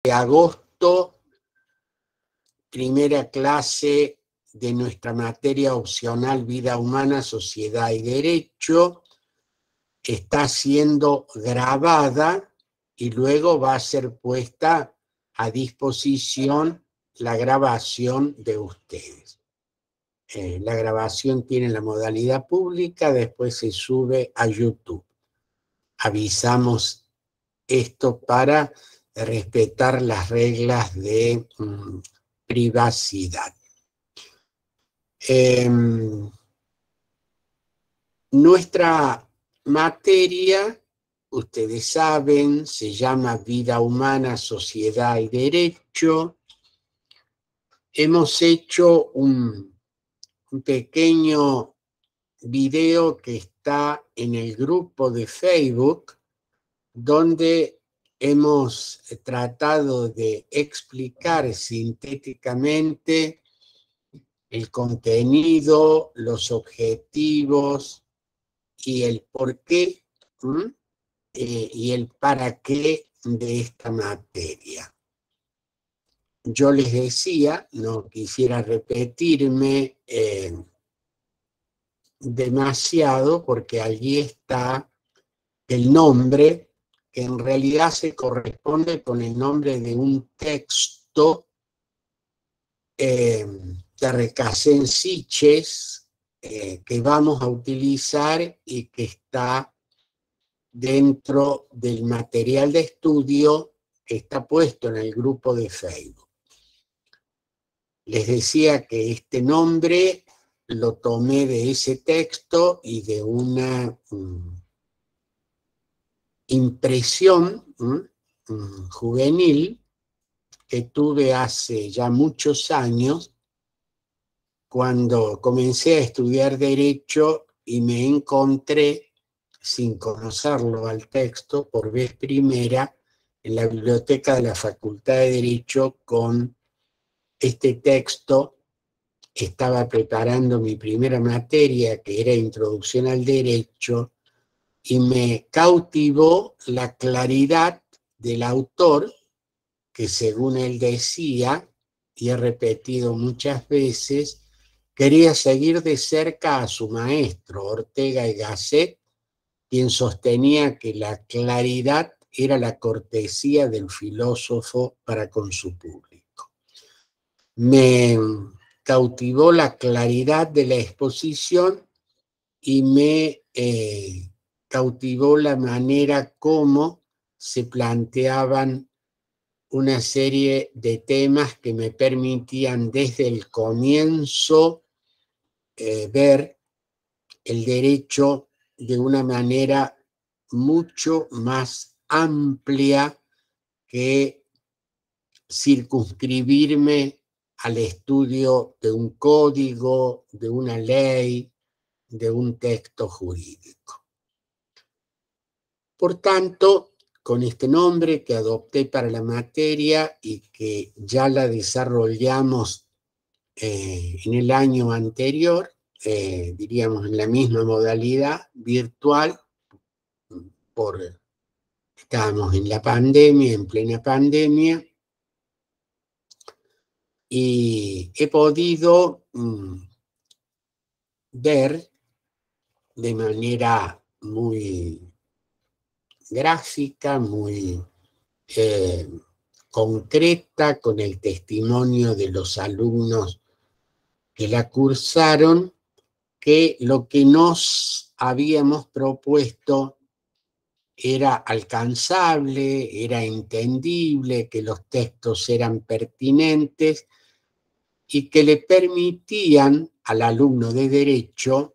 de agosto, primera clase de nuestra materia opcional Vida Humana, Sociedad y Derecho. Está siendo grabada y luego va a ser puesta a disposición la grabación de ustedes. La grabación tiene la modalidad pública, después se sube a YouTube. Avisamos esto para respetar las reglas de privacidad. Nuestra materia, ustedes saben, se llama Vida Humana, Sociedad y Derecho. Hemos hecho un pequeño video que está en el grupo de Facebook, donde hemos tratado de explicar sintéticamente el contenido, los objetivos y el por qué y el para qué de esta materia. Yo les decía, no quisiera repetirme demasiado porque allí está el nombre, que en realidad se corresponde con el nombre de un texto de Recasén Siches, que vamos a utilizar y que está dentro del material de estudio que está puesto en el grupo de Facebook. Les decía que este nombre lo tomé de ese texto y de una impresión juvenil que tuve hace ya muchos años, cuando comencé a estudiar Derecho y me encontré, sin conocerlo al texto, por vez primera, en la biblioteca de la Facultad de Derecho con este texto. Estaba preparando mi primera materia, que era Introducción al Derecho, y me cautivó la claridad del autor, que según él decía, y he repetido muchas veces, quería seguir de cerca a su maestro, Ortega y Gasset, quien sostenía que la claridad era la cortesía del filósofo para con su público. Me cautivó la claridad de la exposición y me cautivó la manera como se planteaban una serie de temas que me permitían desde el comienzo ver el derecho de una manera mucho más amplia que circunscribirme al estudio de un código, de una ley, de un texto jurídico. Por tanto, con este nombre que adopté para la materia y que ya la desarrollamos en el año anterior, diríamos en la misma modalidad virtual, estábamos en la pandemia, en plena pandemia, y he podido ver de manera muy gráfica, muy concreta, con el testimonio de los alumnos que la cursaron, que lo que nos habíamos propuesto era alcanzable, era entendible, que los textos eran pertinentes y que le permitían al alumno de Derecho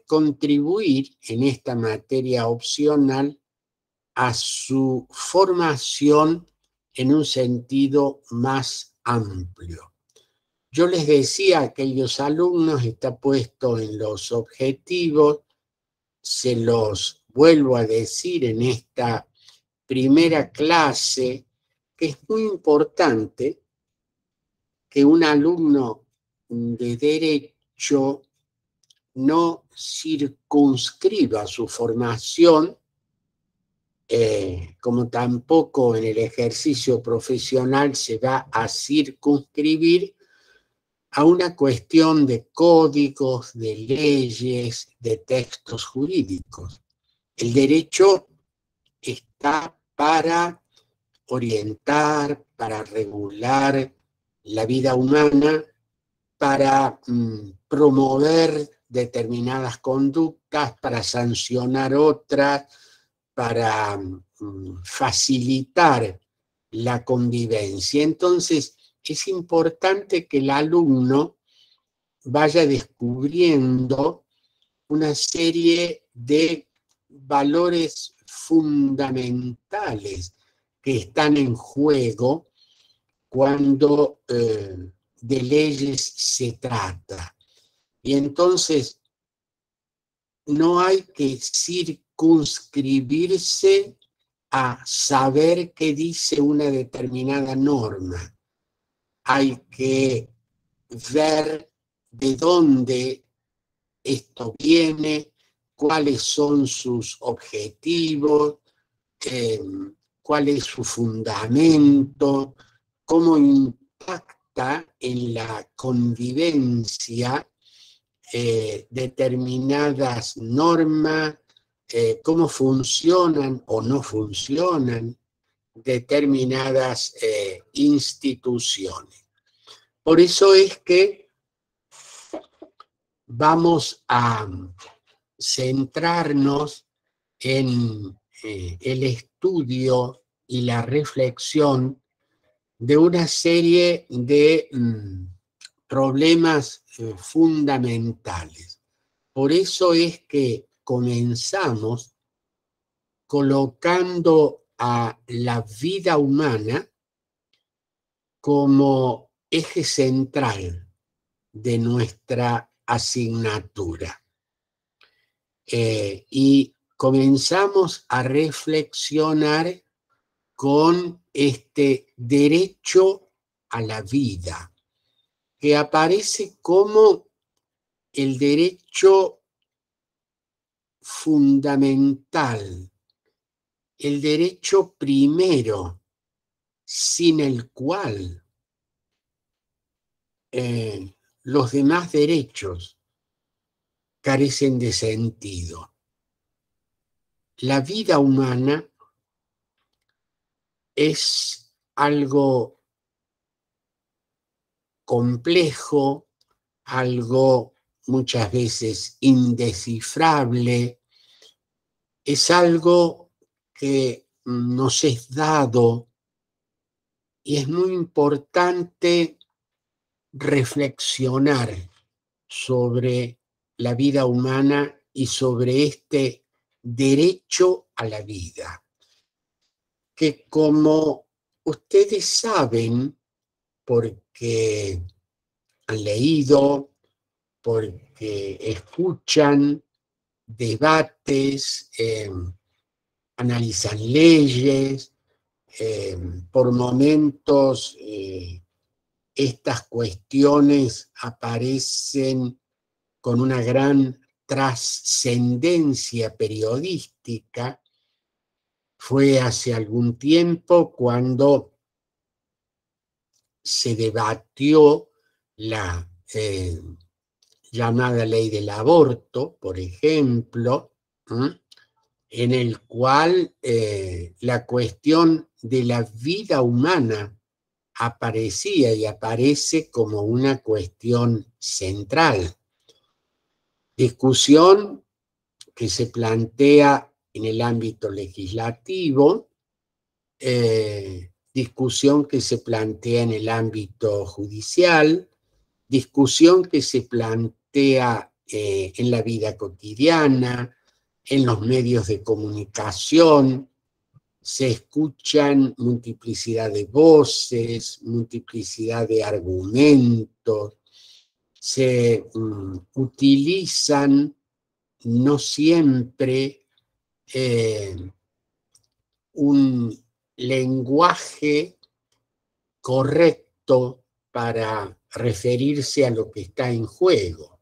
contribuir en esta materia opcional a su formación en un sentido más amplio. Yo les decía a aquellos alumnos, está puesto en los objetivos, se los vuelvo a decir en esta primera clase, que es muy importante que un alumno de Derecho no circunscriba su formación como tampoco en el ejercicio profesional se va a circunscribir a una cuestión de códigos, de leyes, de textos jurídicos. El derecho está para orientar, para regular la vida humana, para promover determinadas conductas, para sancionar otras, para facilitar la convivencia. Entonces, es importante que el alumno vaya descubriendo una serie de valores fundamentales que están en juego cuando de leyes se trata. Y entonces no hay que circunscribirse a saber qué dice una determinada norma. Hay que ver de dónde esto viene, cuáles son sus objetivos, cuál es su fundamento, cómo impacta en la convivencia determinadas normas, cómo funcionan o no funcionan determinadas instituciones. Por eso es que vamos a centrarnos en el estudio y la reflexión de una serie de problemas fundamentales. Por eso es que comenzamos colocando a la vida humana como eje central de nuestra asignatura. Y comenzamos a reflexionar con este derecho a la vida, que aparece como el derecho fundamental, el derecho primero, sin el cual los demás derechos carecen de sentido. La vida humana es algo complejo, algo muchas veces indescifrable, es algo que nos es dado y es muy importante reflexionar sobre la vida humana y sobre este derecho a la vida, que como ustedes saben, porque han leído, porque escuchan debates, analizan leyes, por momentos estas cuestiones aparecen con una gran trascendencia periodística. Fue hace algún tiempo cuando se debatió la llamada ley del aborto, por ejemplo, en el cual la cuestión de la vida humana aparecía y aparece como una cuestión central. Discusión que se plantea en el ámbito legislativo, discusión que se plantea en el ámbito judicial, discusión que se plantea en la vida cotidiana, en los medios de comunicación. Se escuchan multiplicidad de voces, multiplicidad de argumentos, se utilizan no siempre un lenguaje correcto para referirse a lo que está en juego.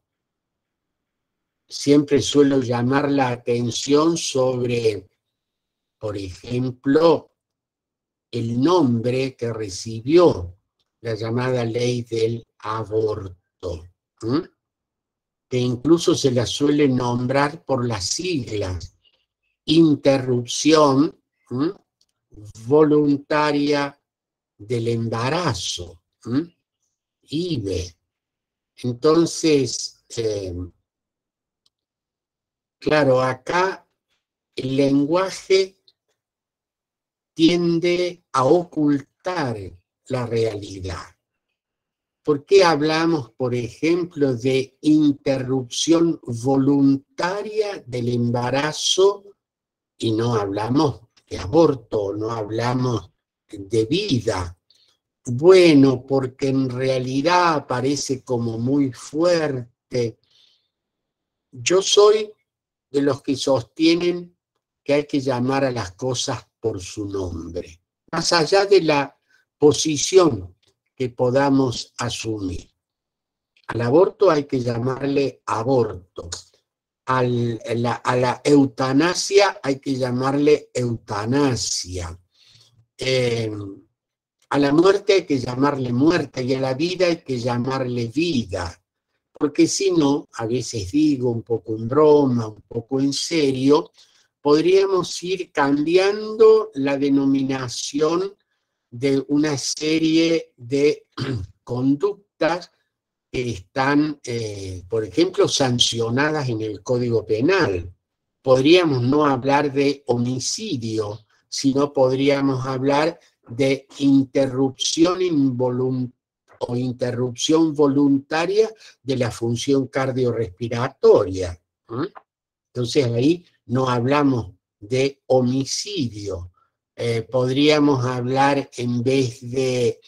Siempre suelo llamar la atención sobre por ejemplo, el nombre que recibió la llamada ley del aborto, que incluso se la suele nombrar por las siglas: interrupción voluntaria del embarazo, IVE. Entonces, claro, acá el lenguaje tiende a ocultar la realidad. ¿Por qué hablamos, por ejemplo, de interrupción voluntaria del embarazo y no hablamos de aborto, no hablamos de vida? Bueno, porque en realidad parece como muy fuerte. Yo soy de los que sostienen que hay que llamar a las cosas por su nombre, más allá de la posición que podamos asumir. Al aborto hay que llamarle aborto. A la eutanasia hay que llamarle eutanasia. A la muerte hay que llamarle muerte y a la vida hay que llamarle vida. Porque si no, a veces digo un poco en broma, un poco en serio, podríamos ir cambiando la denominación de una serie de conductas que están, por ejemplo, sancionadas en el Código Penal. Podríamos no hablar de homicidio, sino podríamos hablar de interrupción involuntaria o interrupción voluntaria de la función cardiorrespiratoria. Entonces ahí no hablamos de homicidio. Podríamos hablar, en vez de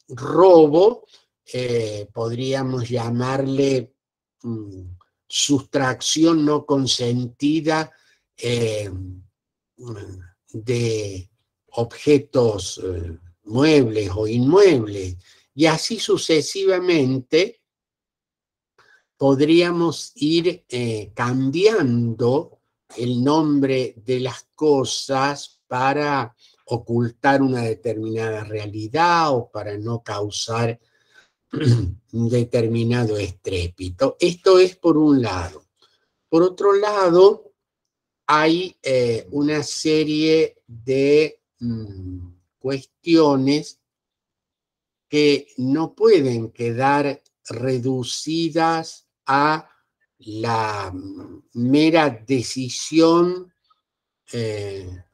robo, podríamos llamarle sustracción no consentida de objetos muebles o inmuebles. Y así sucesivamente podríamos ir cambiando el nombre de las cosas para ocultar una determinada realidad o para no causar un determinado estrépito. Esto es por un lado. Por otro lado, hay una serie de cuestiones que no pueden quedar reducidas a la mera decisión del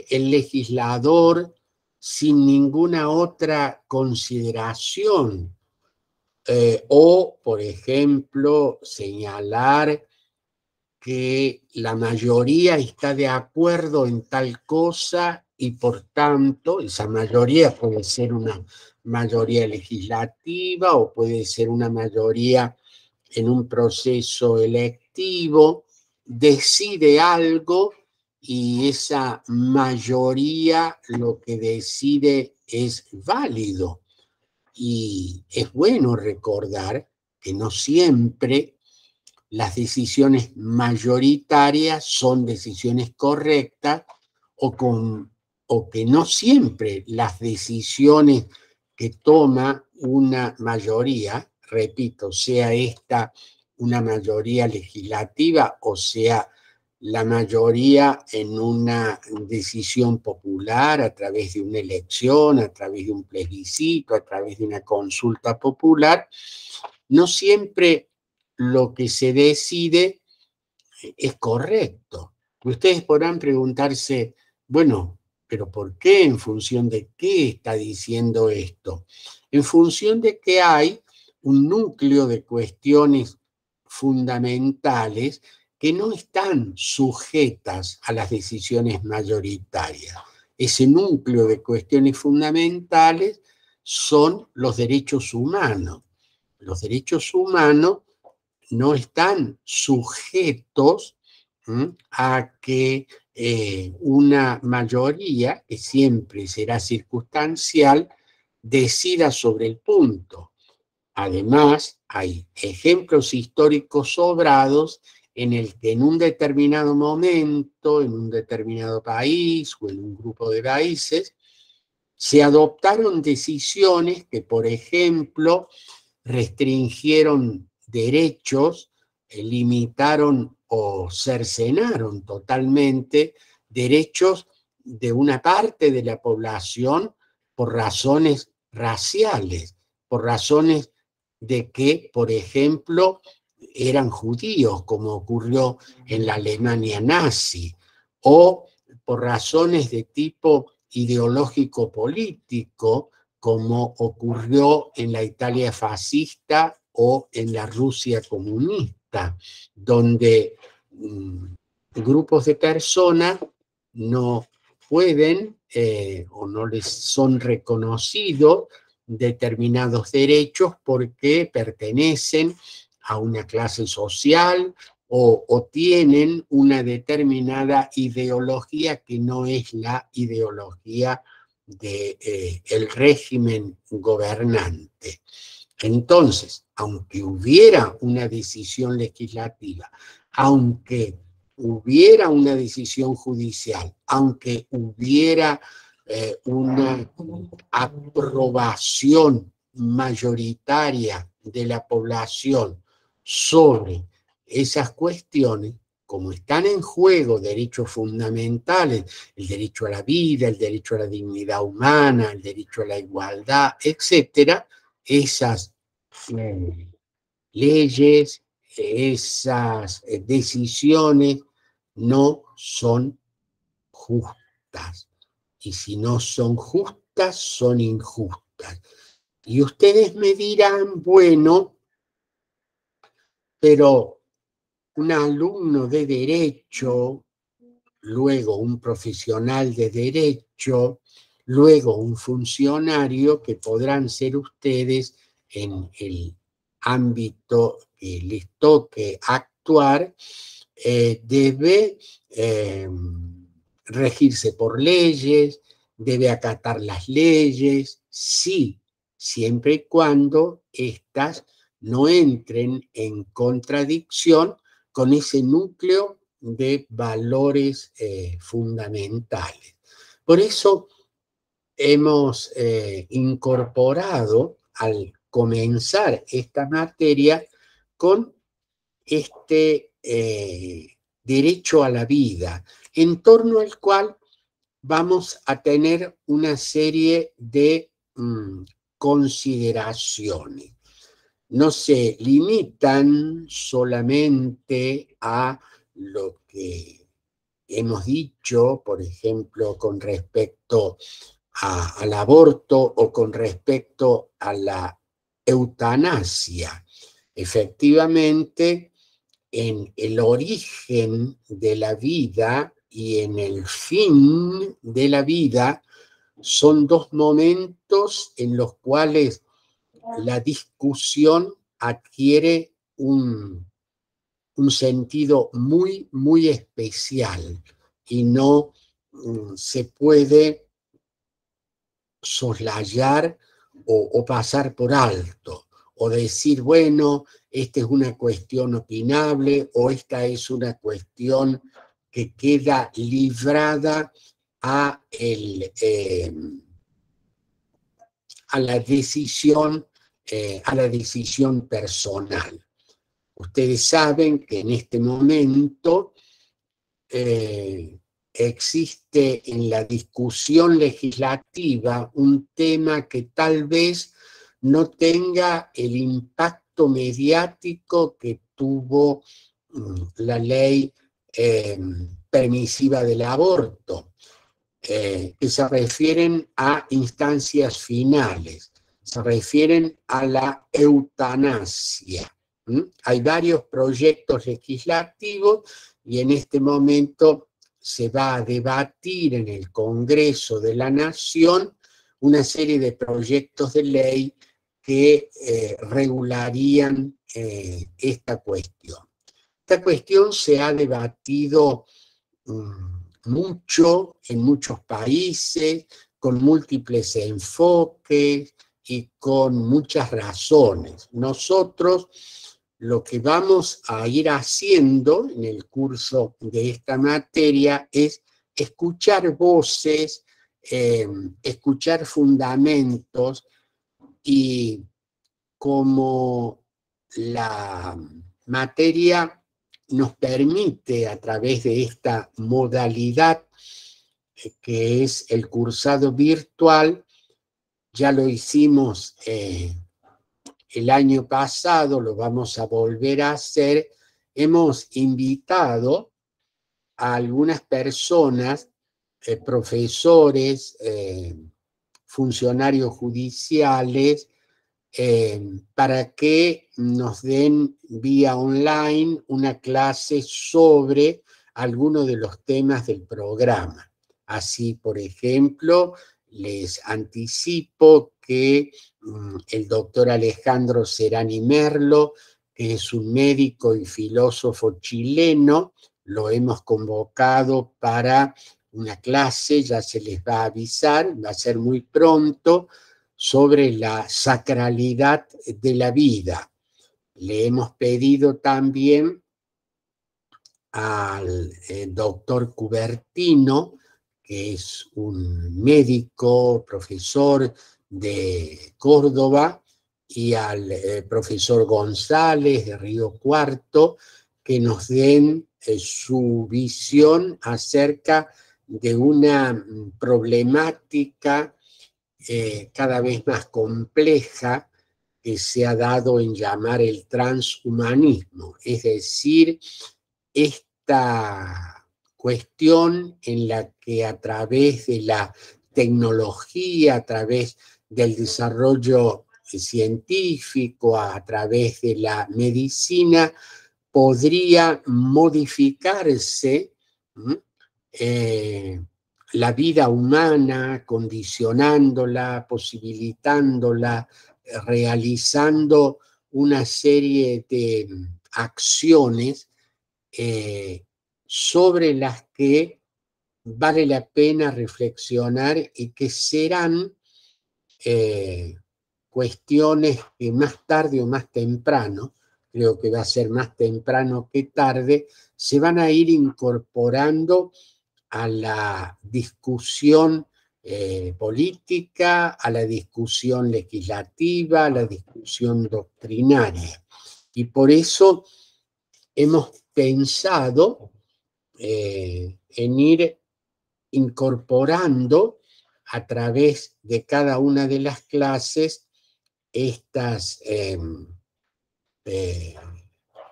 legislador sin ninguna otra consideración. O, por ejemplo, señalar que la mayoría está de acuerdo en tal cosa y por tanto esa mayoría puede ser una mayoría legislativa o puede ser una mayoría en un proceso electivo, decide algo y esa mayoría lo que decide es válido. Y es bueno recordar que no siempre las decisiones mayoritarias son decisiones correctas o que no siempre las decisiones que toma una mayoría, repito, sea esta una mayoría legislativa o sea la mayoría en una decisión popular a través de una elección, a través de un plebiscito, a través de una consulta popular, no siempre lo que se decide es correcto. Ustedes podrán preguntarse, bueno, pero ¿por qué? ¿En función de qué está diciendo esto? En función de que hay un núcleo de cuestiones fundamentales que no están sujetas a las decisiones mayoritarias. Ese núcleo de cuestiones fundamentales son los derechos humanos. Los derechos humanos no están sujetos a que una mayoría, que siempre será circunstancial, decida sobre el punto. Además, hay ejemplos históricos sobrados en el que en un determinado momento, en un determinado país o en un grupo de países, se adoptaron decisiones que, por ejemplo, restringieron derechos, limitaron o cercenaron totalmente derechos de una parte de la población por razones raciales, por razones de que, por ejemplo, eran judíos, como ocurrió en la Alemania nazi, o por razones de tipo ideológico-político, como ocurrió en la Italia fascista o en la Rusia comunista, donde grupos de personas no pueden o no les son reconocidos determinados derechos porque pertenecen a una clase social o tienen una determinada ideología que no es la ideología del régimen gobernante. Entonces, aunque hubiera una decisión legislativa, aunque hubiera una decisión judicial, aunque hubiera una aprobación mayoritaria de la población sobre esas cuestiones, como están en juego derechos fundamentales, el derecho a la vida, el derecho a la dignidad humana, el derecho a la igualdad, etcétera, esas leyes, esas decisiones no son justas. Y si no son justas, son injustas. Y ustedes me dirán, bueno, pero un alumno de derecho, luego un profesional de derecho, luego un funcionario, que podrán ser ustedes en el ámbito que les toque actuar, debe regirse por leyes, debe acatar las leyes, sí, siempre y cuando éstas no entren en contradicción con ese núcleo de valores fundamentales. Por eso hemos incorporado al comenzar esta materia con este derecho a la vida, en torno al cual vamos a tener una serie de consideraciones. No se limitan solamente a lo que hemos dicho, por ejemplo, con respecto al aborto o con respecto a la eutanasia. Efectivamente, en el origen de la vida y en el fin de la vida son dos momentos en los cuales la discusión adquiere un sentido muy, muy especial y no se puede soslayar o pasar por alto, o decir, bueno, esta es una cuestión opinable o esta es una cuestión que queda librada a la decisión personal. Ustedes saben que en este momento existe en la discusión legislativa un tema que tal vez no tenga el impacto mediático que tuvo la ley permisiva del aborto, que se refieren a instancias finales, se refieren a la eutanasia. Hay varios proyectos legislativos y en este momento se va a debatir en el Congreso de la Nación una serie de proyectos de ley que regularían esta cuestión. Esta cuestión se ha debatido mucho en muchos países, con múltiples enfoques y con muchas razones. Nosotros lo que vamos a ir haciendo en el curso de esta materia es escuchar voces, escuchar fundamentos, y como la materia nos permite a través de esta modalidad que es el cursado virtual, ya lo hicimos el año pasado, lo vamos a volver a hacer, hemos invitado a algunas personas, profesores, funcionarios judiciales, para que nos den vía online una clase sobre alguno de los temas del programa. Así, por ejemplo, les anticipo que el doctor Alejandro Serani Merlo, que es un médico y filósofo chileno, lo hemos convocado para una clase, ya se les va a avisar, va a ser muy pronto, sobre la sacralidad de la vida. Le hemos pedido también al doctor Cubertino, que es un médico, profesor de Córdoba, y al profesor González de Río Cuarto, que nos den su visión acerca de una problemática cada vez más compleja que se ha dado en llamar el transhumanismo, es decir, esta cuestión en la que a través de la tecnología, a través del desarrollo científico, a través de la medicina, podría modificarse la vida humana, condicionándola, posibilitándola, realizando una serie de acciones sobre las que vale la pena reflexionar y que serán cuestiones que más tarde o más temprano, creo que va a ser más temprano que tarde, se van a ir incorporando a la discusión política, a la discusión legislativa, a la discusión doctrinaria. Y por eso hemos pensado en ir incorporando a través de cada una de las clases estas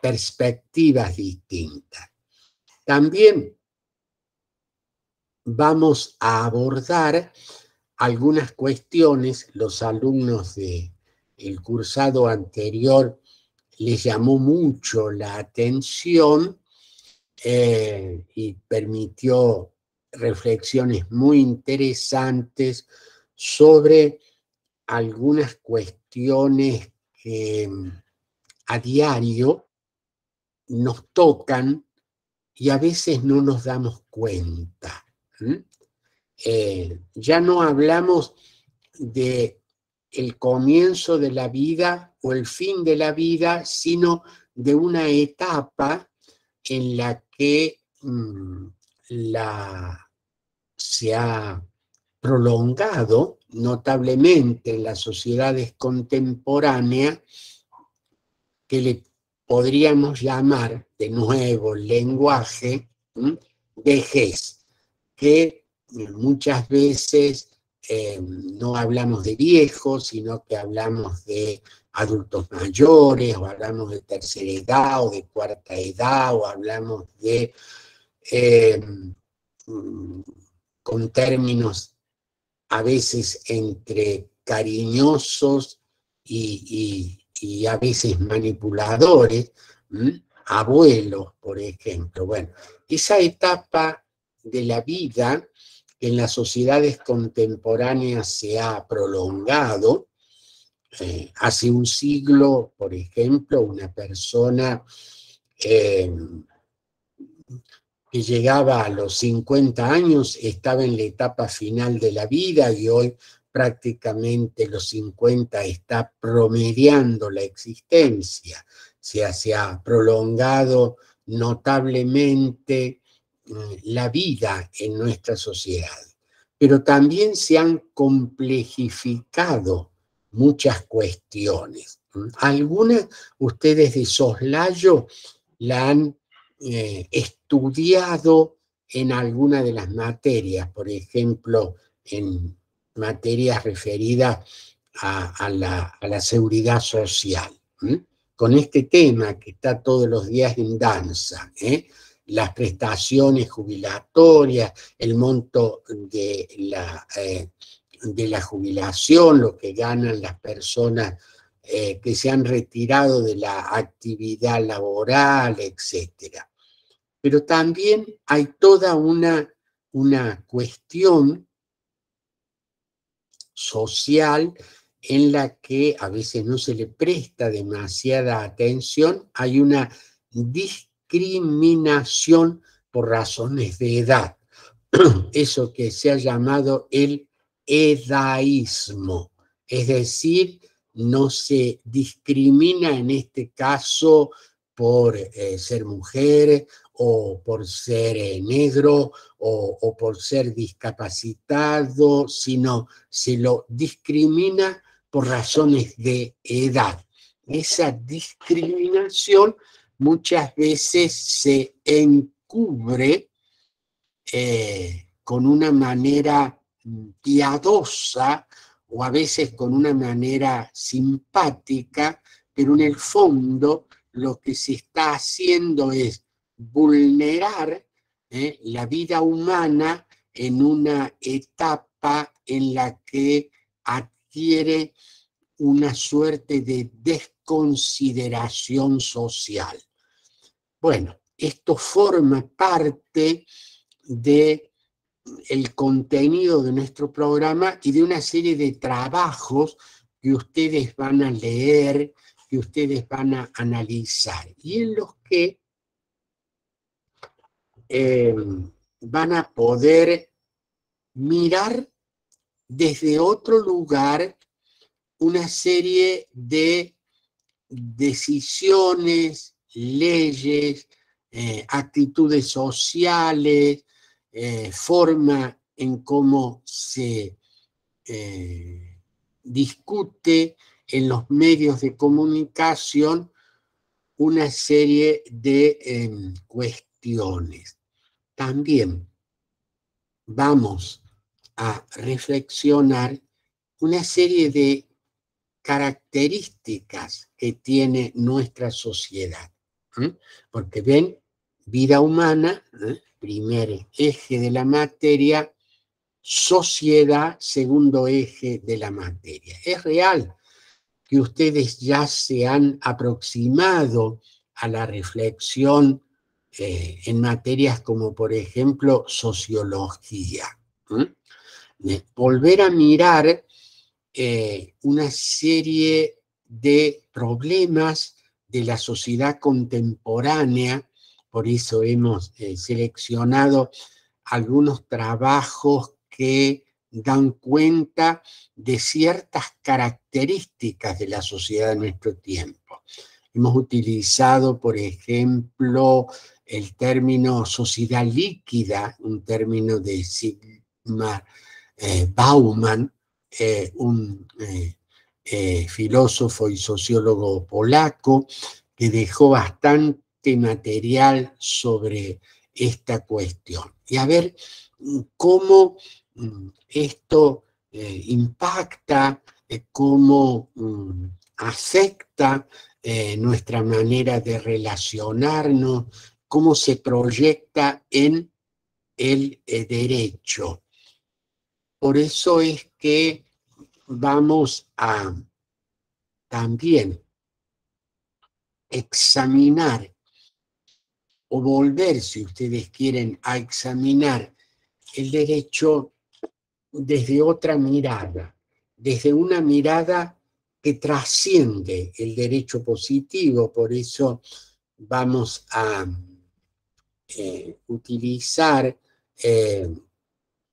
perspectivas distintas. También vamos a abordar algunas cuestiones. Los alumnos del cursado anterior les llamó mucho la atención y permitió reflexiones muy interesantes sobre algunas cuestiones que a diario nos tocan y a veces no nos damos cuenta. Ya no hablamos de el comienzo de la vida o el fin de la vida, sino de una etapa en la que se ha prolongado notablemente en las sociedades contemporáneas, que le podríamos llamar de nuevo lenguaje vejez, que muchas veces no hablamos de viejos, sino que hablamos de adultos mayores, o hablamos de tercera edad, o de cuarta edad, o hablamos de con términos a veces entre cariñosos y a veces manipuladores, abuelos, por ejemplo. Bueno, esa etapa de la vida que en las sociedades contemporáneas se ha prolongado. Hace un siglo, por ejemplo, una persona que llegaba a los 50 años estaba en la etapa final de la vida, y hoy prácticamente los 50 está promediando la existencia. se ha prolongado notablemente la vida en nuestra sociedad, pero también se han complejificado muchas cuestiones. Algunas ustedes de soslayo la han estudiado en alguna de las materias, por ejemplo, en materias referidas a la seguridad social, con este tema que está todos los días en danza, las prestaciones jubilatorias, el monto de la jubilación, lo que ganan las personas que se han retirado de la actividad laboral, etc. Pero también hay toda una cuestión social en la que a veces no se le presta demasiada atención. Hay una discriminación por razones de edad, eso que se ha llamado el edaísmo, es decir, no se discrimina en este caso por ser mujer o por ser negro o por ser discapacitado, sino se lo discrimina por razones de edad. Esa discriminación muchas veces se encubre con una manera piadosa o a veces con una manera simpática, pero en el fondo lo que se está haciendo es vulnerar la vida humana en una etapa en la que adquiere una suerte de desconsideración social. Bueno, esto forma parte del contenido de nuestro programa y de una serie de trabajos que ustedes van a leer, que ustedes van a analizar, y en los que van a poder mirar desde otro lugar una serie de decisiones, leyes, actitudes sociales, forma en cómo se discute en los medios de comunicación una serie de cuestiones. También vamos a reflexionar una serie de características que tiene nuestra sociedad. Porque ven, vida humana, primer eje de la materia, sociedad, segundo eje de la materia. Es real que ustedes ya se han aproximado a la reflexión en materias como, por ejemplo, sociología. Volver a mirar una serie de problemas de la sociedad contemporánea, por eso hemos seleccionado algunos trabajos que dan cuenta de ciertas características de la sociedad de nuestro tiempo. Hemos utilizado, por ejemplo, el término sociedad líquida, un término de Sigmar Bauman, un filósofo y sociólogo polaco que dejó bastante material sobre esta cuestión. Y a ver cómo esto impacta, cómo afecta nuestra manera de relacionarnos, cómo se proyecta en el derecho. Por eso es que vamos a también examinar o volver, si ustedes quieren, a examinar el derecho desde otra mirada, desde una mirada que trasciende el derecho positivo. Por eso vamos a utilizar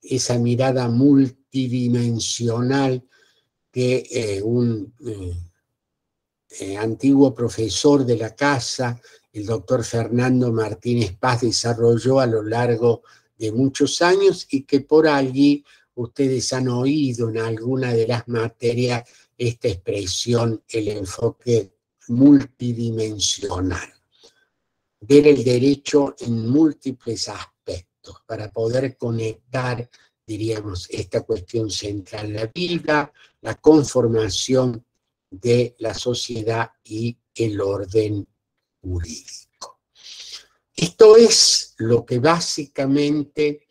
esa mirada multidimensional que un antiguo profesor de la casa, el doctor Fernando Martínez Paz, desarrolló a lo largo de muchos años y que por allí ustedes han oído en alguna de las materias esta expresión, el enfoque multidimensional. Ver el derecho en múltiples aspectos para poder conectar, diríamos, esta cuestión central, la vida, la conformación de la sociedad y el orden jurídico. Esto es lo que básicamente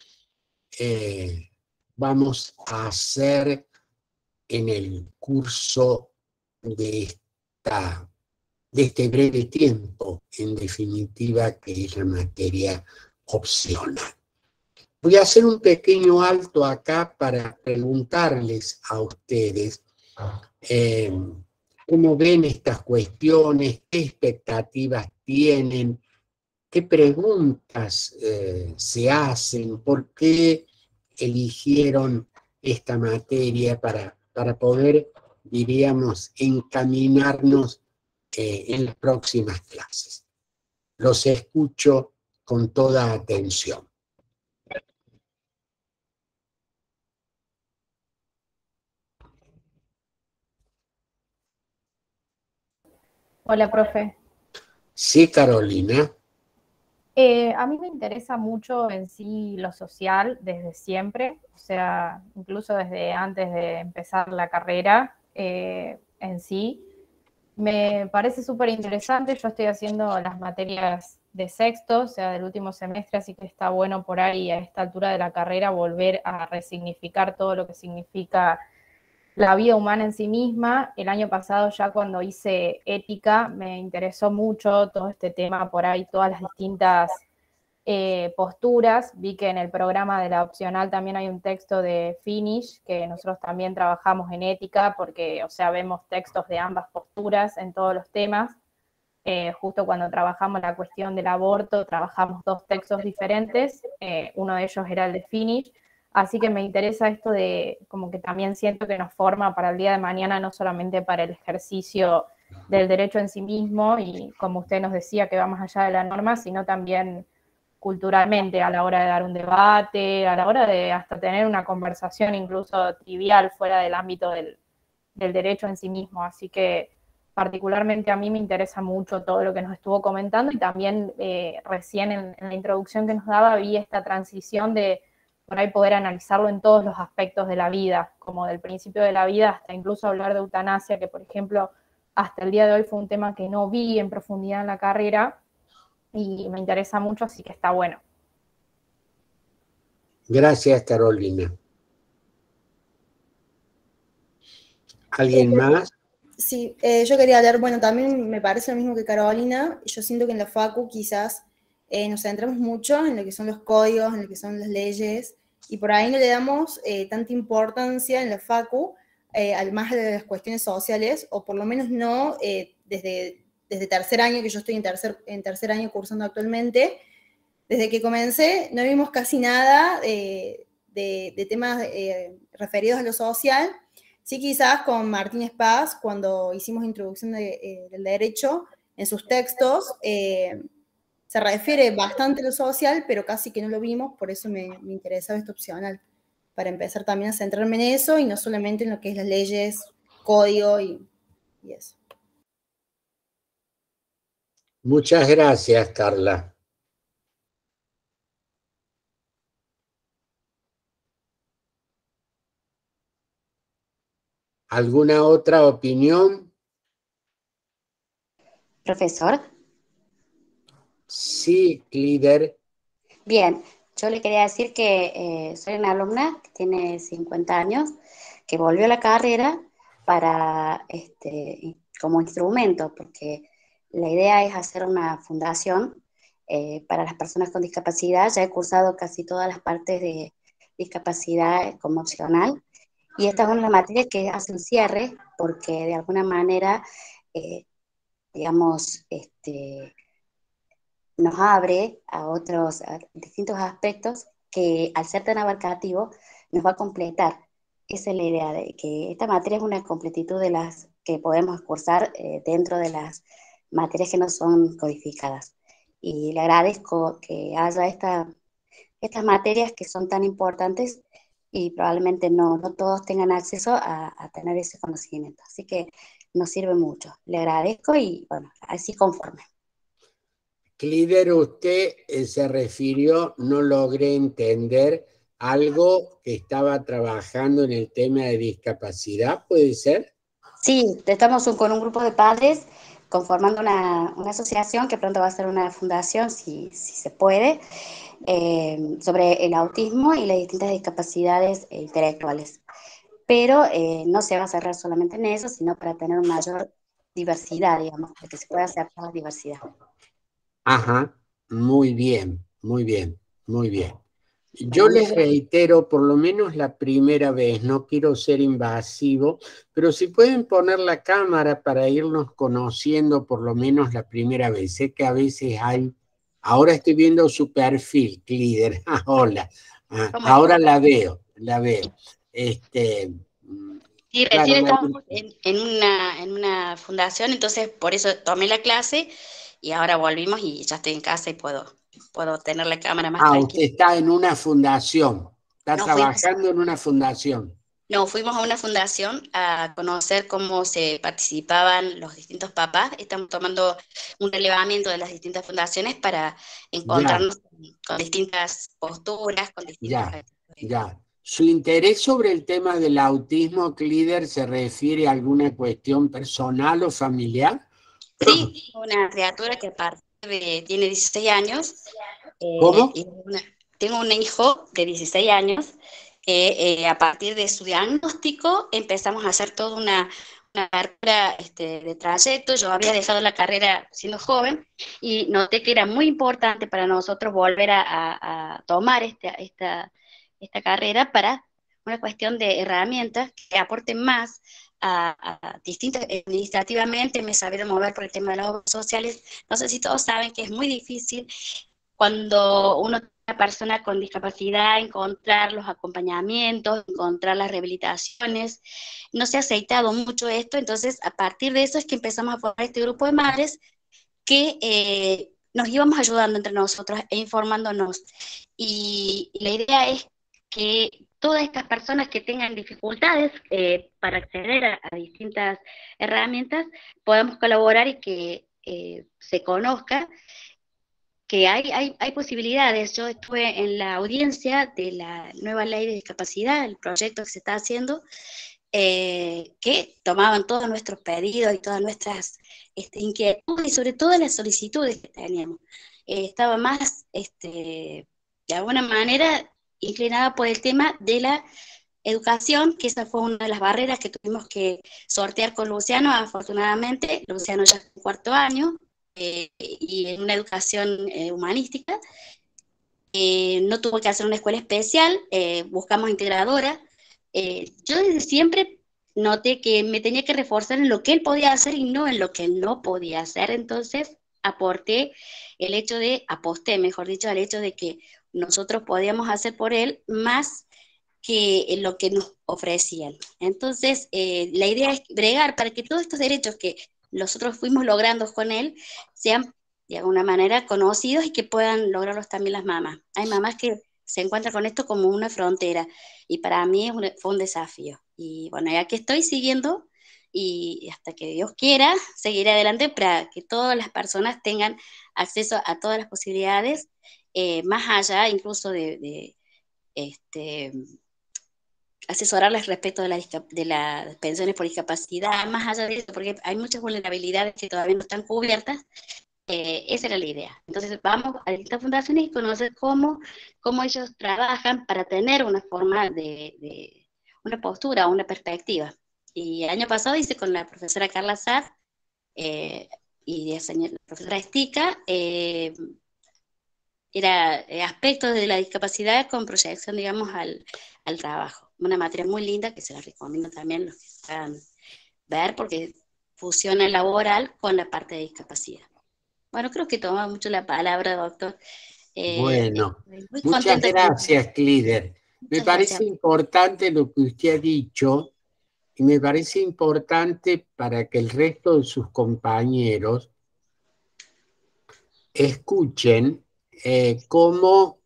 vamos a hacer en el curso de este breve tiempo, en definitiva, que es la materia opcional. Voy a hacer un pequeño alto acá para preguntarles a ustedes cómo ven estas cuestiones, qué expectativas tienen, qué preguntas se hacen, por qué eligieron esta materia para poder, diríamos, encaminarnos en las próximas clases. Los escucho con toda atención. Hola, profe. Sí, Carolina. A mí me interesa mucho en sí lo social desde siempre, o sea, incluso desde antes de empezar la carrera en sí. Me parece súper interesante, yo estoy haciendo las materias de sexto, o sea, del último semestre, así que está bueno por ahí a esta altura de la carrera volver a resignificar todo lo que significa la vida humana en sí misma. El año pasado ya cuando hice ética me interesó mucho todo este tema por ahí, todas las distintas posturas. Vi que en el programa de la opcional también hay un texto de Finish, que nosotros también trabajamos en ética, porque, o sea, vemos textos de ambas posturas en todos los temas. Justo cuando trabajamos la cuestión del aborto, trabajamos dos textos diferentes, uno de ellos era el de Finish, así que me interesa esto de, como que también siento que nos forma para el día de mañana, no solamente para el ejercicio del derecho en sí mismo, y como usted nos decía, que va más allá de la norma, sino también culturalmente a la hora de dar un debate, a la hora de hasta tener una conversación incluso trivial fuera del ámbito del derecho en sí mismo. Así que particularmente a mí me interesa mucho todo lo que nos estuvo comentando, y también recién en la introducción que nos daba vi esta transición de por ahí poder analizarlo en todos los aspectos de la vida, como del principio de la vida hasta incluso hablar de eutanasia, que por ejemplo hasta el día de hoy fue un tema que no vi en profundidad en la carrera y me interesa mucho, así que está bueno. Gracias, Carolina. ¿Alguien más? Sí, yo quería hablar, bueno, también me parece lo mismo que Carolina. Yo siento que en la Facu quizás nos centramos mucho en lo que son los códigos, en lo que son las leyes, y por ahí no le damos tanta importancia en la Facu, además de las cuestiones sociales, o por lo menos no desde tercer año, que yo estoy en tercer año cursando actualmente. Desde que comencé no vimos casi nada de temas referidos a lo social. Sí, quizás con Martínez Paz, cuando hicimos introducción del derecho, en sus textos se refiere bastante a lo social, pero casi que no lo vimos, por eso me interesaba esta opcional, para empezar también a centrarme en eso y no solamente en lo que es las leyes, código y eso. Muchas gracias, Carla. ¿Alguna otra opinión? Profesor. Sí, líder. Bien, yo le quería decir que soy una alumna que tiene 50 años, que volvió a la carrera para, como instrumento, porque la idea es hacer una fundación para las personas con discapacidad. Ya he cursado casi todas las partes de discapacidad como opcional, y esta es una materia que hace un cierre, porque de alguna manera, digamos, nos abre a distintos aspectos que al ser tan abarcativo nos va a completar. Esa es la idea, de que esta materia es una completitud de las que podemos cursar dentro de las materias que no son codificadas. Y le agradezco que haya estas materias que son tan importantes y probablemente no todos tengan acceso a tener ese conocimiento. Así que nos sirve mucho. Le agradezco y bueno, así conforme. Clider, usted se refirió, no logré entender, algo que estaba trabajando en el tema de discapacidad, ¿puede ser? Sí, estamos con un grupo de padres conformando una asociación que pronto va a ser una fundación, si se puede, sobre el autismo y las distintas discapacidades intelectuales. Pero no se va a cerrar solamente en eso, sino para tener una mayor diversidad, digamos, de que se pueda hacer la diversidad. Ajá, muy bien, muy bien, muy bien. Yo les reitero, por lo menos la primera vez, no quiero ser invasivo, pero si pueden poner la cámara para irnos conociendo por lo menos la primera vez. Sé que a veces hay, ahora estoy viendo su perfil, Clider. Ah, hola. Ah, ¿Cómo ahora está? la veo, la veo. Este, mm, Sí, claro, recién estamos en una fundación, entonces por eso tomé la clase y ahora volvimos y ya estoy en casa y puedo tener la cámara más usted tranquila. está en una fundación, está No fuimos trabajando en una fundación. No, fuimos a una fundación a conocer cómo se participaban los distintos papás. Estamos tomando un relevamiento de las distintas fundaciones para Ya. encontrarnos con distintas posturas, con distintas Ya, actitudes. ya. ¿Su interés sobre el tema del autismo, Clider, se refiere a alguna cuestión personal o familiar? Sí, una criatura que tiene 16 años, ¿Cómo? tengo un hijo de 16 años que a partir de su diagnóstico empezamos a hacer toda una carrera de trayecto. Yo había dejado la carrera siendo joven y noté que era muy importante para nosotros volver a tomar esta carrera para una cuestión de herramientas que aporten más a distintas, administrativamente me he sabido mover por el tema de las obras sociales. No sé si todos saben que es muy difícil cuando uno es una persona con discapacidad, encontrar los acompañamientos, encontrar las rehabilitaciones. No se ha aceitado mucho esto, entonces a partir de eso es que empezamos a formar este grupo de madres que nos íbamos ayudando entre nosotros e informándonos. Y la idea es que todas estas personas que tengan dificultades para acceder a distintas herramientas podamos colaborar y que se conozca que hay posibilidades. Yo estuve en la audiencia de la nueva ley de discapacidad, el proyecto que se está haciendo, que tomaban todos nuestros pedidos y todas nuestras inquietudes y sobre todo las solicitudes que teníamos. Estaba más, de alguna manera, inclinada por el tema de la educación, que esa fue una de las barreras que tuvimos que sortear con Luciano. Afortunadamente, Luciano ya es en cuarto año y en una educación humanística. No tuvo que hacer una escuela especial, buscamos integradora. Yo desde siempre noté que me tenía que reforzar en lo que él podía hacer y no en lo que él no podía hacer, entonces aposté, mejor dicho, al hecho de que nosotros podíamos hacer por él más que lo que nos ofrecían. Entonces, la idea es bregar para que todos estos derechos que nosotros fuimos logrando con él sean de alguna manera conocidos y que puedan lograrlos también las mamás. Hay mamás que se encuentran con esto como una frontera y para mí fue un desafío. Y bueno, ya que estoy siguiendo y hasta que Dios quiera, seguiré adelante para que todas las personas tengan acceso a todas las posibilidades, más allá incluso de este, asesorarles respecto de las pensiones por discapacidad, más allá de eso, porque hay muchas vulnerabilidades que todavía no están cubiertas. Esa era la idea. Entonces vamos a distintas fundaciones y conocer cómo ellos trabajan para tener una forma una postura, una perspectiva. Y el año pasado hice con la profesora Carla Sass y la profesora Estica, era aspectos de la discapacidad con proyección, digamos, al trabajo. Una materia muy linda que se la recomiendo también los que puedan ver porque fusiona el laboral con la parte de discapacidad. Bueno, creo que toma mucho la palabra, doctor. Bueno, Estoy muy muchas contenta con... gracias, Clider. Me Muchas parece gracias. importante lo que usted ha dicho y me parece importante para que el resto de sus compañeros escuchen cómo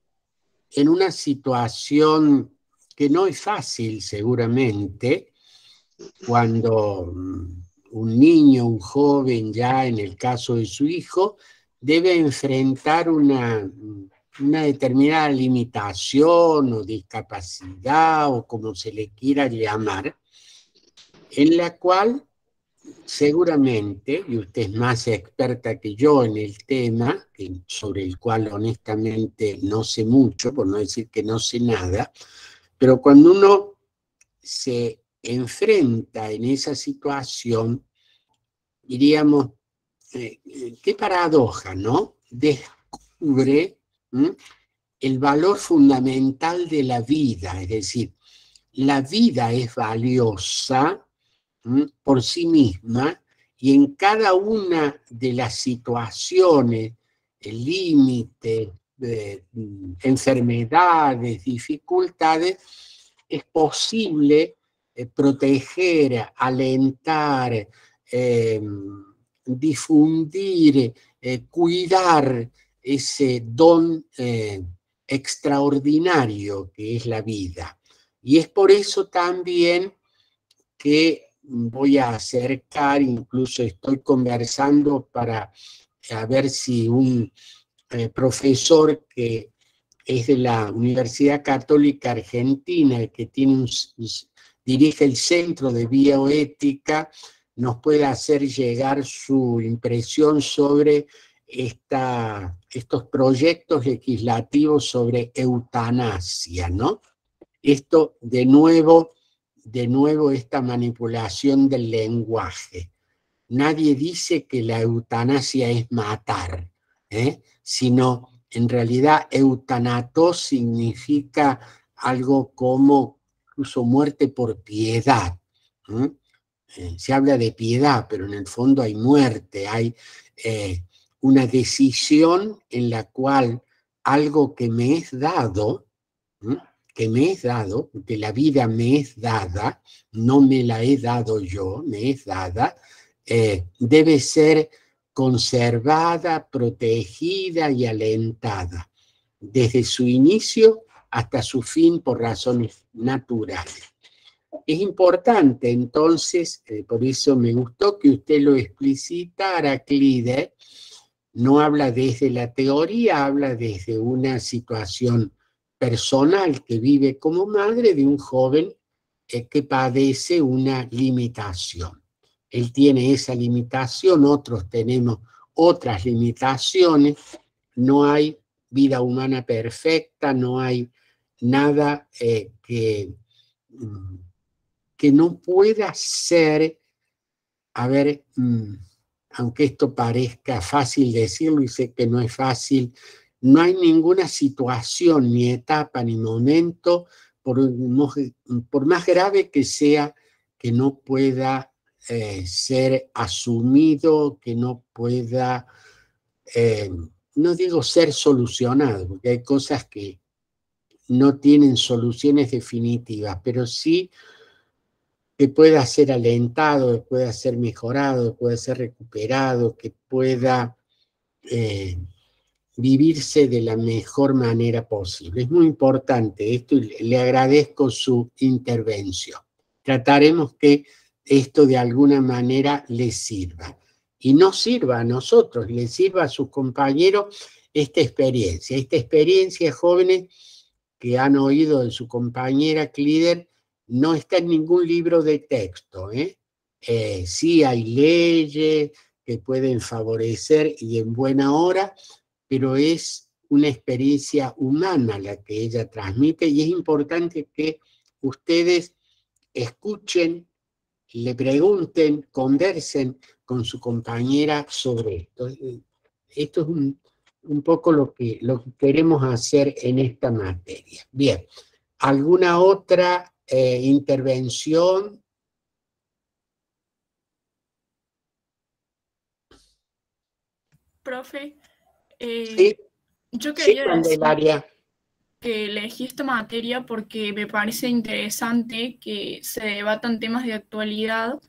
en una situación que no es fácil seguramente, cuando un niño, un joven, ya en el caso de su hijo, debe enfrentar una determinada limitación o discapacidad o como se le quiera llamar, en la cual seguramente, y usted es más experta que yo en el tema, sobre el cual honestamente no sé mucho, por no decir que no sé nada, pero cuando uno se enfrenta en esa situación, diríamos, qué paradoja, ¿no? Descubre el valor fundamental de la vida, es decir, la vida es valiosa por sí misma y en cada una de las situaciones, límites, enfermedades, dificultades, es posible proteger, alentar, difundir, cuidar ese don extraordinario que es la vida. Y es por eso también que voy a acercar, incluso estoy conversando para ver si un profesor que es de la Universidad Católica Argentina, que dirige el Centro de Bioética, nos puede hacer llegar su impresión sobre estos proyectos legislativos sobre eutanasia, ¿no? Esto, de nuevo, esta manipulación del lenguaje. Nadie dice que la eutanasia es matar, sino en realidad eutanatos significa algo como incluso muerte por piedad. Se habla de piedad, pero en el fondo hay muerte, hay una decisión en la cual algo que me es dado, que la vida me es dada, no me la he dado yo, me es dada, debe ser conservada, protegida y alentada, desde su inicio hasta su fin por razones naturales. Es importante, entonces, por eso me gustó que usted lo explicitara, Clide, no habla desde la teoría, habla desde una situación personal que vive como madre de un joven que padece una limitación. Él tiene esa limitación, otros tenemos otras limitaciones, no hay vida humana perfecta, no hay nada que no pueda ser, a ver, aunque esto parezca fácil decirlo y sé que no es fácil, no hay ninguna situación, ni etapa, ni momento, por más grave que sea, que no pueda ser asumido, que no pueda, no digo ser solucionado, porque hay cosas que no tienen soluciones definitivas, pero sí que pueda ser alentado, que pueda ser mejorado, que pueda ser recuperado, que pueda vivirse de la mejor manera posible. Es muy importante esto y le agradezco su intervención. Trataremos que esto de alguna manera les sirva. Y nos sirva a nosotros, les sirva a sus compañeros esta experiencia, jóvenes que han oído de su compañera Clider, no está en ningún libro de texto. Sí hay leyes que pueden favorecer y en buena hora, pero es una experiencia humana la que ella transmite y es importante que ustedes escuchen, le pregunten, conversen con su compañera sobre esto. Esto es un poco lo que queremos hacer en esta materia. Bien, ¿alguna otra intervención? Profe, Sí, yo sí, quería decir, Candelaria. que elegí esta materia porque me parece interesante que se debatan temas de actualidad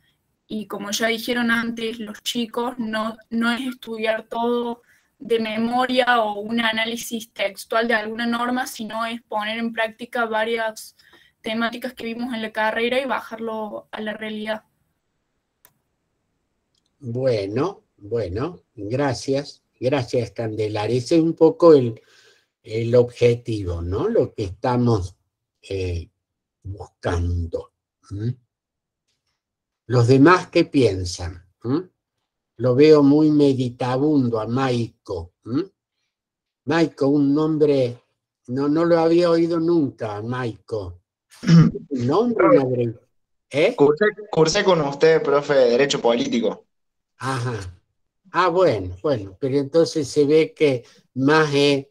y como ya dijeron antes, los chicos no es estudiar todo de memoria o un análisis textual de alguna norma, sino es poner en práctica varias temáticas que vimos en la carrera y bajarlo a la realidad. Bueno, gracias, Candelaria. Ese es un poco el objetivo, ¿no? Lo que estamos buscando. ¿Mm? ¿Los demás qué piensan? ¿Mm? Lo veo muy meditabundo a Maico. ¿Mm? Maico, un nombre, no lo había oído nunca, Maico. ¿Un nombre? Cursé con usted, profe, de Derecho Político. Ajá. Ah, bueno, pero entonces se ve que más me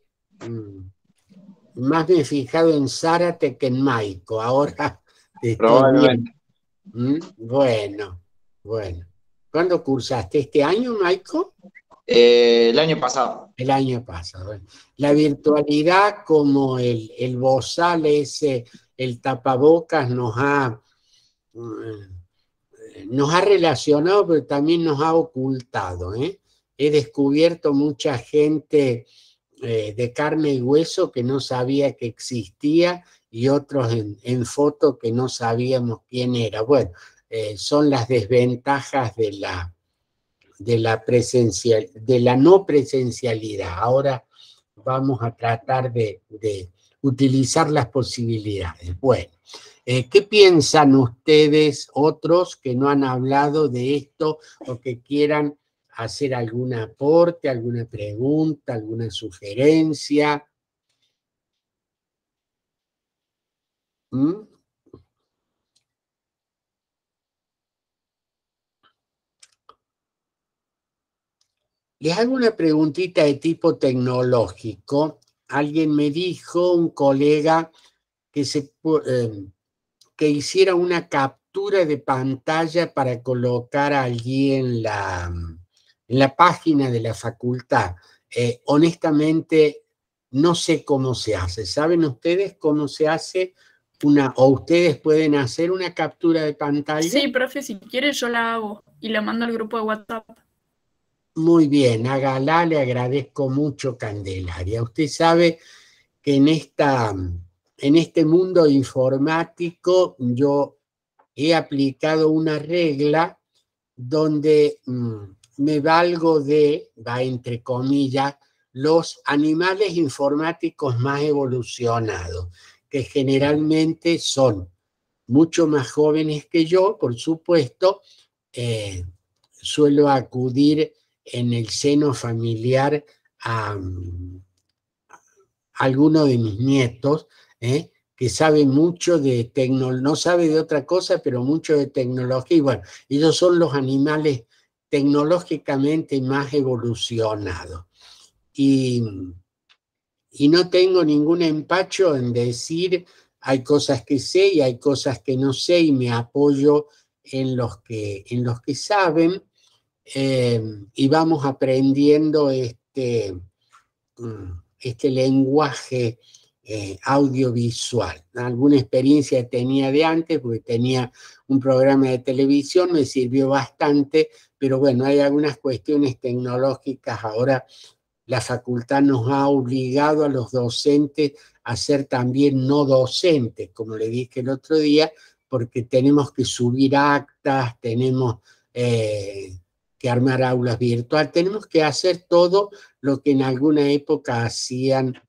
he fijado en Zárate que en Maico. Ahora estoy bien. Bueno. ¿Cuándo cursaste? ¿Este año, Maico? El año pasado. El año pasado. Bueno. La virtualidad, como el bozal ese, el tapabocas, nos ha relacionado, pero también nos ha ocultado. He descubierto mucha gente de carne y hueso que no sabía que existía y otros en foto que no sabíamos quién era. Bueno, son las desventajas de la no presencialidad. Ahora vamos a tratar de utilizar las posibilidades. Bueno, ¿qué piensan ustedes, otros que no han hablado de esto o que quieran hacer algún aporte, alguna pregunta, alguna sugerencia? ¿Mm? Les hago una preguntita de tipo tecnológico. Alguien me dijo, un colega, que hiciera una captura de pantalla para colocar allí en la página de la facultad. Honestamente, no sé cómo se hace. ¿Saben ustedes cómo se hace o ustedes pueden hacer una captura de pantalla? Sí, profe, si quiere yo la hago y la mando al grupo de WhatsApp. Muy bien, hágala, le agradezco mucho, Candelaria. Usted sabe que en este mundo informático yo he aplicado una regla donde me valgo va entre comillas, los animales informáticos más evolucionados, que generalmente son mucho más jóvenes que yo, por supuesto. Suelo acudir en el seno familiar a alguno de mis nietos, que sabe mucho de tecnología, no sabe de otra cosa, pero mucho de tecnología, y bueno, ellos son los animales tecnológicamente más evolucionados. Y no tengo ningún empacho en decir, hay cosas que sé y hay cosas que no sé, y me apoyo en los que saben, y vamos aprendiendo este lenguaje audiovisual. Alguna experiencia tenía de antes, porque tenía un programa de televisión, me sirvió bastante, pero bueno, hay algunas cuestiones tecnológicas. Ahora la facultad nos ha obligado a los docentes a ser también no docentes, como le dije el otro día, porque tenemos que subir actas, tenemos que armar aulas virtuales, tenemos que hacer todo lo que en alguna época hacían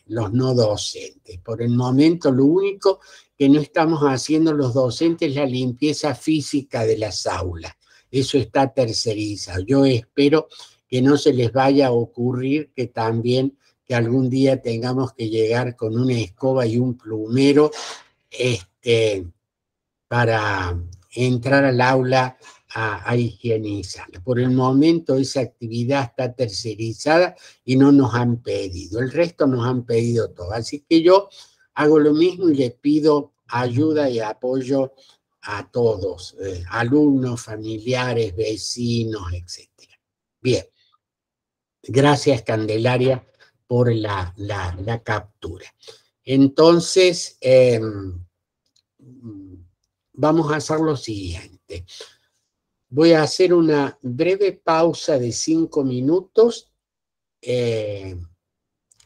los no docentes. Por el momento, lo único que no estamos haciendo los docentes es la limpieza física de las aulas. Eso está tercerizado. Yo espero que no se les vaya a ocurrir que también que algún día tengamos que llegar con una escoba y un plumero para entrar al aula a higienizarla. Por el momento esa actividad está tercerizada y no nos han pedido. El resto nos han pedido todo. Así que yo hago lo mismo y le pido ayuda y apoyo a todos, alumnos, familiares, vecinos, etc. Bien. Gracias, Candelaria, por la captura. Entonces, vamos a hacer lo siguiente. Voy a hacer una breve pausa de 5 minutos,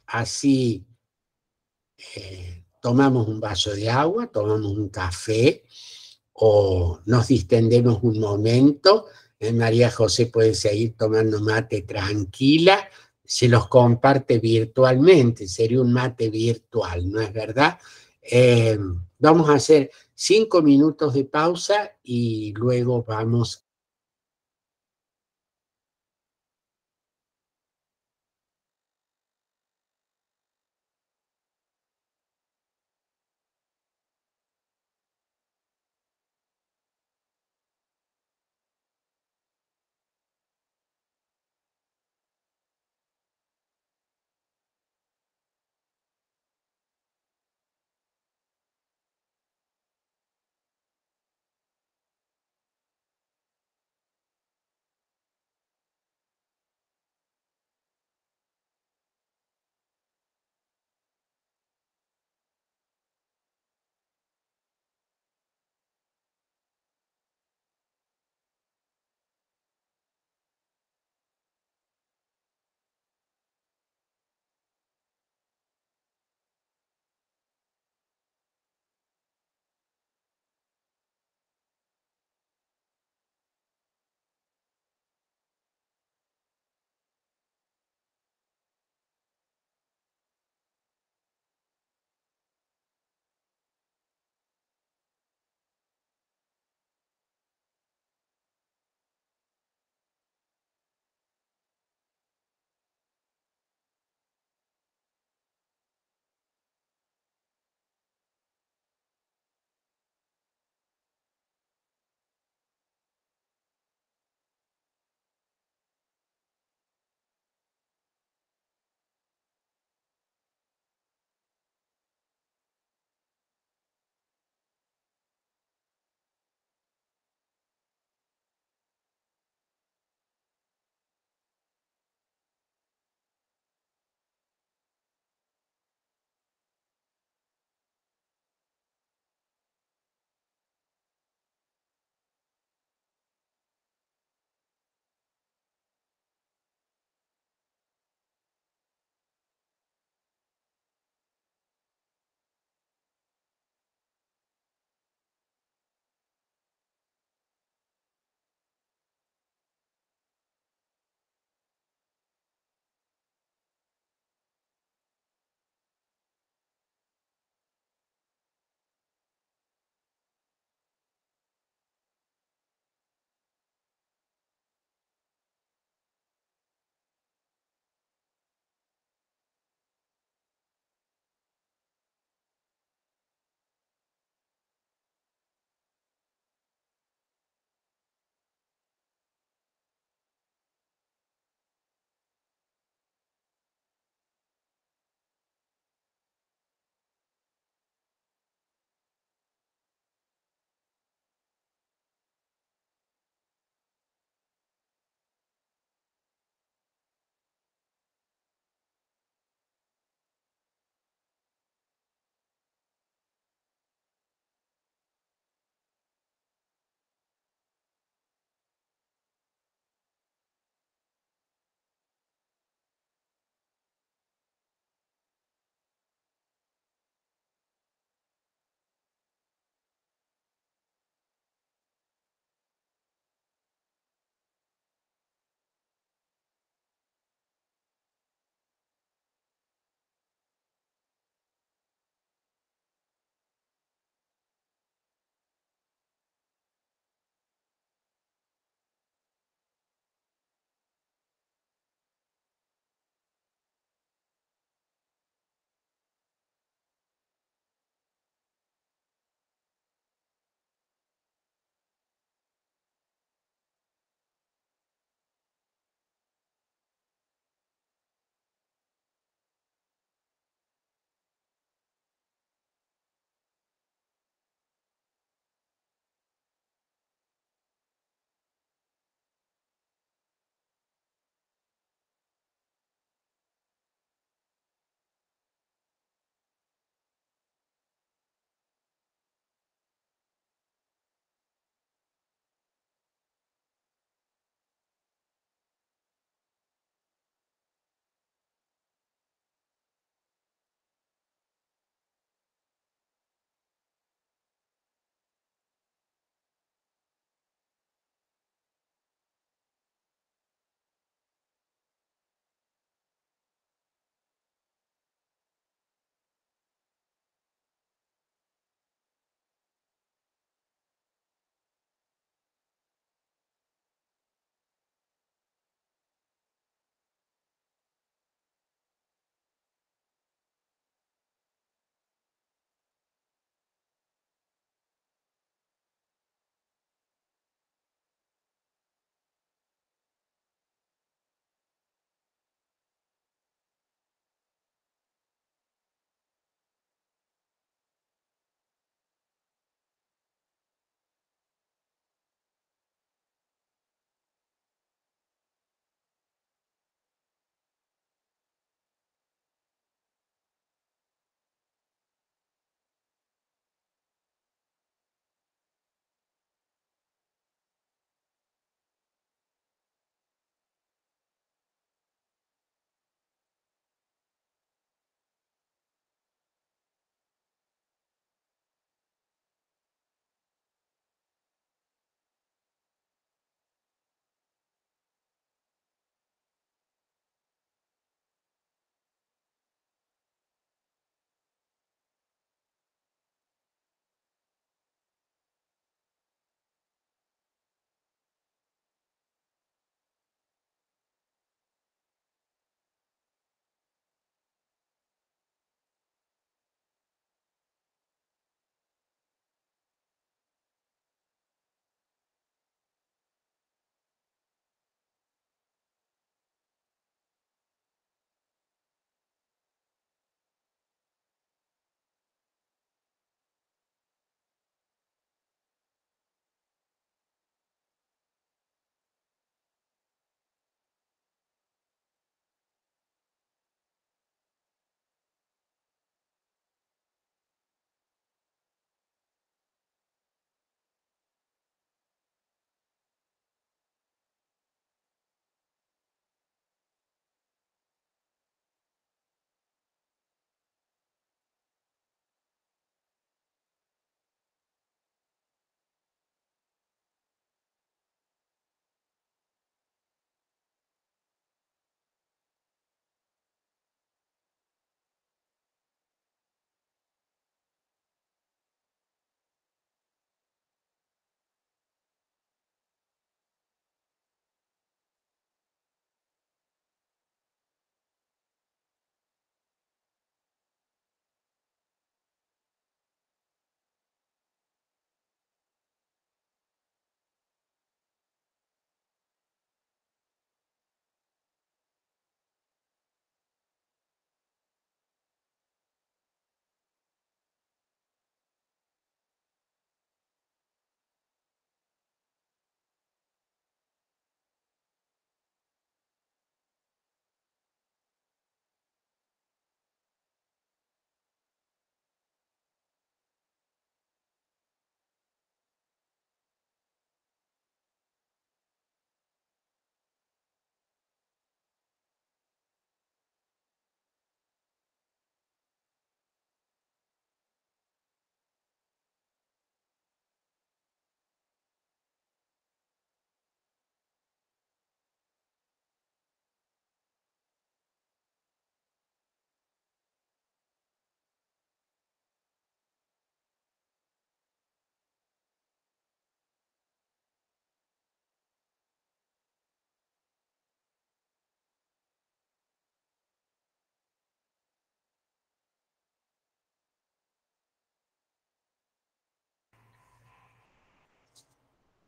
así tomamos un vaso de agua, tomamos un café o nos distendemos un momento. María José puede seguir tomando mate tranquila, se los comparte virtualmente, sería un mate virtual, ¿no es verdad? Vamos a hacer 5 minutos de pausa y luego vamos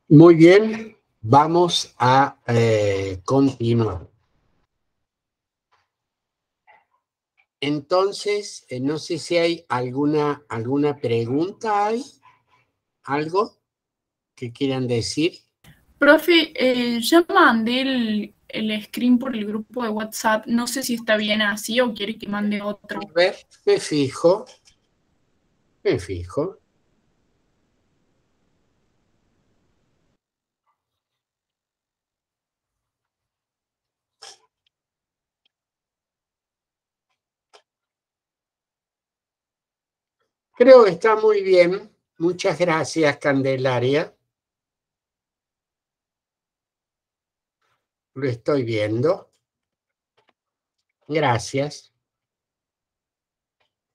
Muy bien, vamos a continuar. Entonces, no sé si hay alguna pregunta, ¿hay algo que quieran decir? Profe, ya mandé el screen por el grupo de WhatsApp. No sé si está bien así o quiere que mande otro. A ver, me fijo. Creo que está muy bien. Muchas gracias, Candelaria. Lo estoy viendo. Gracias.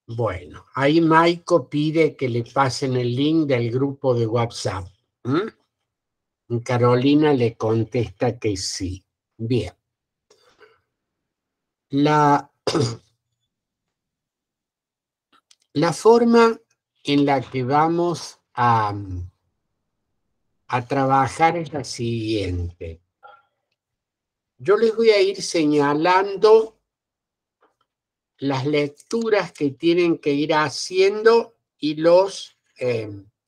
Bueno, ahí Maiko pide que le pasen el link del grupo de WhatsApp. ¿Mm? Carolina le contesta que sí. Bien. La forma en la que vamos a trabajar es la siguiente. Yo les voy a ir señalando las lecturas que tienen que ir haciendo y los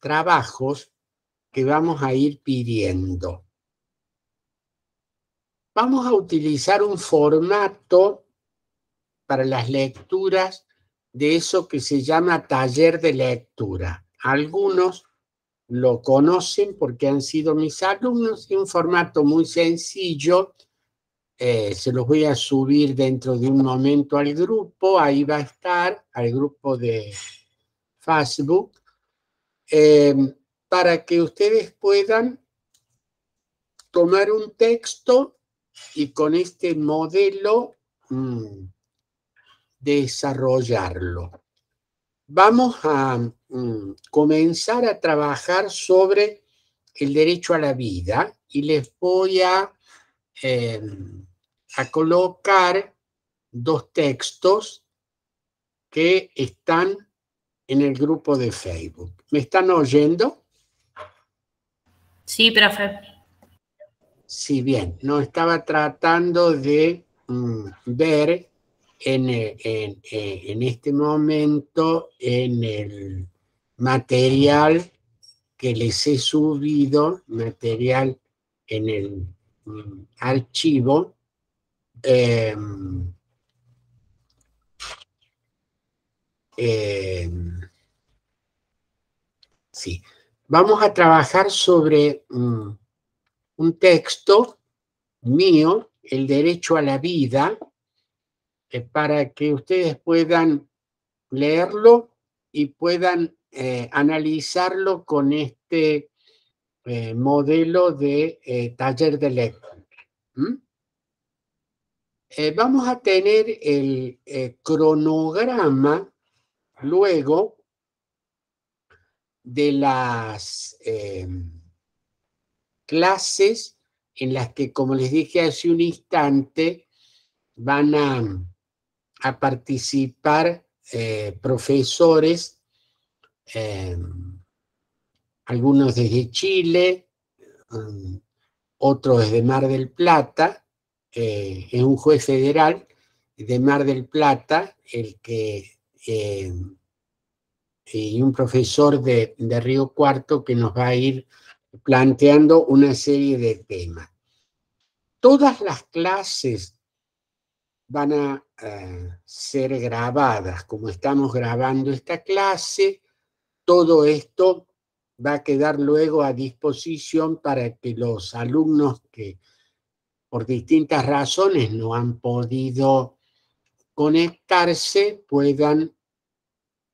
trabajos que vamos a ir pidiendo. Vamos a utilizar un formato para las lecturas de eso que se llama taller de lectura. Algunos lo conocen porque han sido mis alumnos, en un formato muy sencillo. Se los voy a subir dentro de un momento al grupo, ahí va a estar, al grupo de Facebook, para que ustedes puedan tomar un texto y con este modelo desarrollarlo. Vamos a comenzar a trabajar sobre el derecho a la vida y les voy a colocar dos textos que están en el grupo de Facebook. ¿Me están oyendo? Sí, profe. Sí, bien. No estaba tratando de ver en este momento en el material que les he subido, material en el archivo, sí. Vamos a trabajar sobre un texto mío, El derecho a la vida, para que ustedes puedan leerlo y puedan analizarlo con este modelo de taller de lectura. Vamos a tener el cronograma luego de las clases en las que, como les dije hace un instante, van a participar profesores, algunos desde Chile, otros desde Mar del Plata. Es un juez federal de Mar del Plata el que y un profesor de Río Cuarto que nos va a ir planteando una serie de temas. Todas las clases van a ser grabadas, como estamos grabando esta clase. Todo esto va a quedar luego a disposición para que los alumnos que por distintas razones no han podido conectarse puedan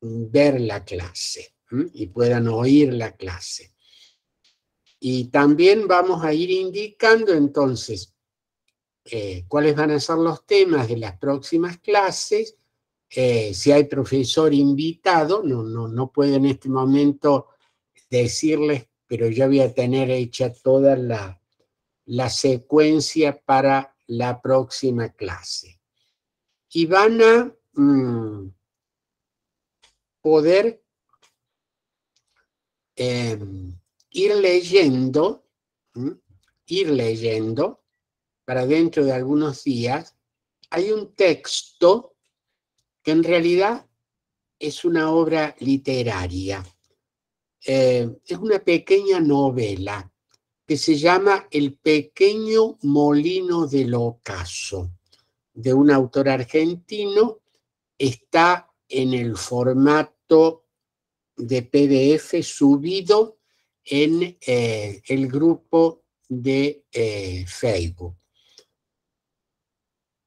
ver la clase y puedan oír la clase. Y también vamos a ir indicando entonces cuáles van a ser los temas de las próximas clases. Si hay profesor invitado, no puedo en este momento decirles, pero ya voy a tener hecha toda la secuencia para la próxima clase. Y van a poder ir leyendo ir leyendo para dentro de algunos días. Hay un texto que en realidad es una obra literaria. Es una pequeña novela que se llama El pequeño molino del ocaso, de un autor argentino. Está en el formato de PDF subido en el grupo de Facebook.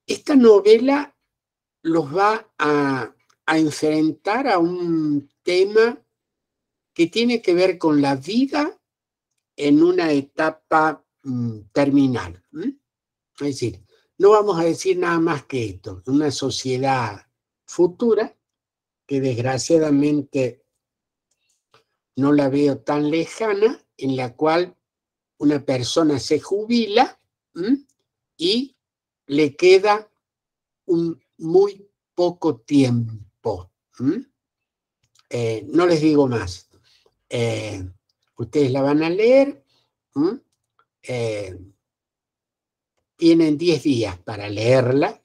Esta novela los va a enfrentar a un tema que tiene que ver con la vida en una etapa terminal. Es decir, no vamos a decir nada más que esto, una sociedad futura que desgraciadamente no la veo tan lejana, en la cual una persona se jubila y le queda un muy poco tiempo. No les digo más. Ustedes la van a leer. Tienen 10 días para leerla.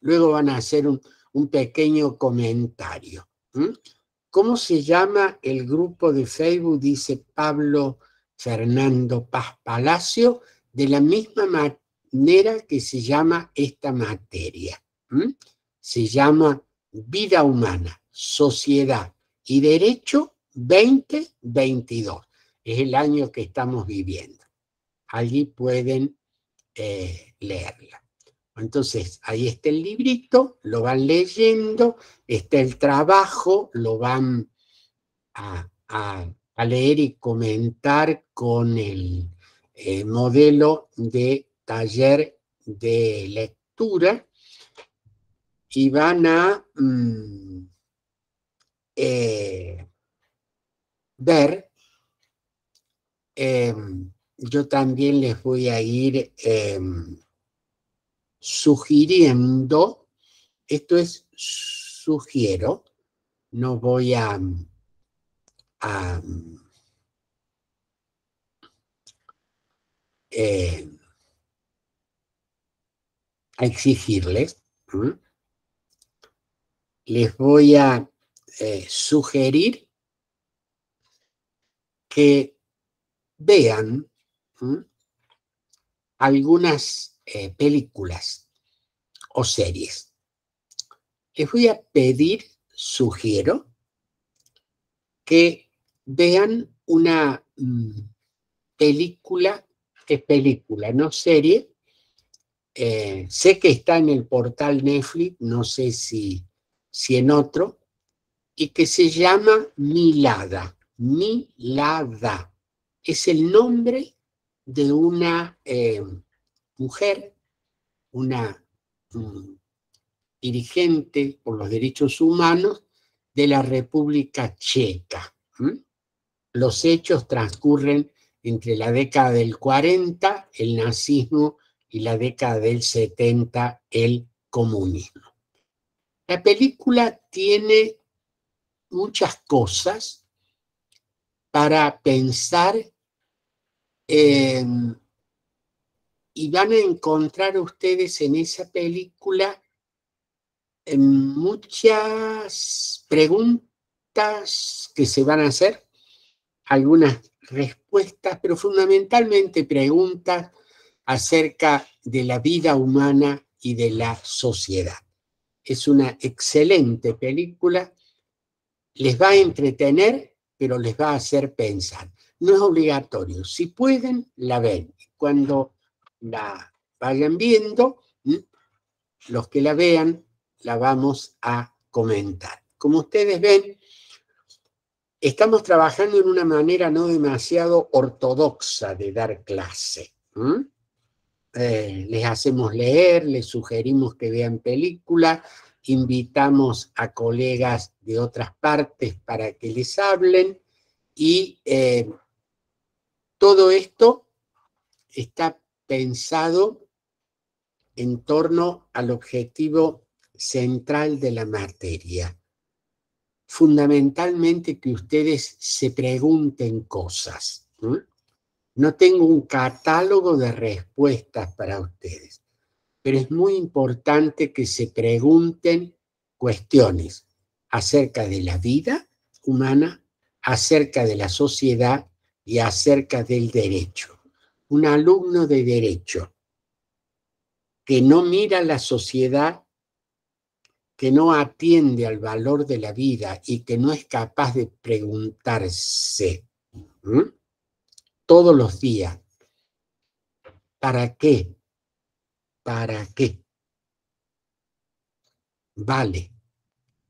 Luego van a hacer un pequeño comentario. ¿Cómo se llama el grupo de Facebook? Dice Pablo Fernando Paz Palacio, de la misma manera que se llama esta materia. Se llama Vida Humana, Sociedad y Derecho 2022. Es el año que estamos viviendo. Allí pueden leerla. Entonces, ahí está el librito, lo van leyendo, está el trabajo, lo van a leer y comentar con el modelo de taller de lectura y van a ver, yo también les voy a ir sugiriendo, esto es sugiero, no voy a exigirles, les voy a sugerir que vean algunas películas o series. Les voy a pedir, sugiero, que vean una película, es película, no serie. Sé que está en el portal Netflix, no sé si en otro, y que se llama Milada. Milada. Es el nombre de una mujer, una dirigente por los derechos humanos de la República Checa. Los hechos transcurren entre la década del 40, el nazismo, y la década del 70, el comunismo. La película tiene muchas cosas para pensar y van a encontrar ustedes en esa película muchas preguntas que se van a hacer, algunas respuestas, pero fundamentalmente preguntas acerca de la vida humana y de la sociedad. Es una excelente película, les va a entretener, pero les va a hacer pensar. No es obligatorio, si pueden, la ven. Cuando la vayan viendo, los que la vean, la vamos a comentar. Como ustedes ven, estamos trabajando en una manera no demasiado ortodoxa de dar clase. Les hacemos leer, les sugerimos que vean películas, invitamos a colegas de otras partes para que les hablen y todo esto está pensado en torno al objetivo central de la materia. Fundamentalmente que ustedes se pregunten cosas. No tengo un catálogo de respuestas para ustedes, pero es muy importante que se pregunten cuestiones acerca de la vida humana, acerca de la sociedad y acerca del derecho. Un alumno de derecho que no mira la sociedad, que no atiende al valor de la vida y que no es capaz de preguntarse todos los días, ¿para qué? ¿Para qué vale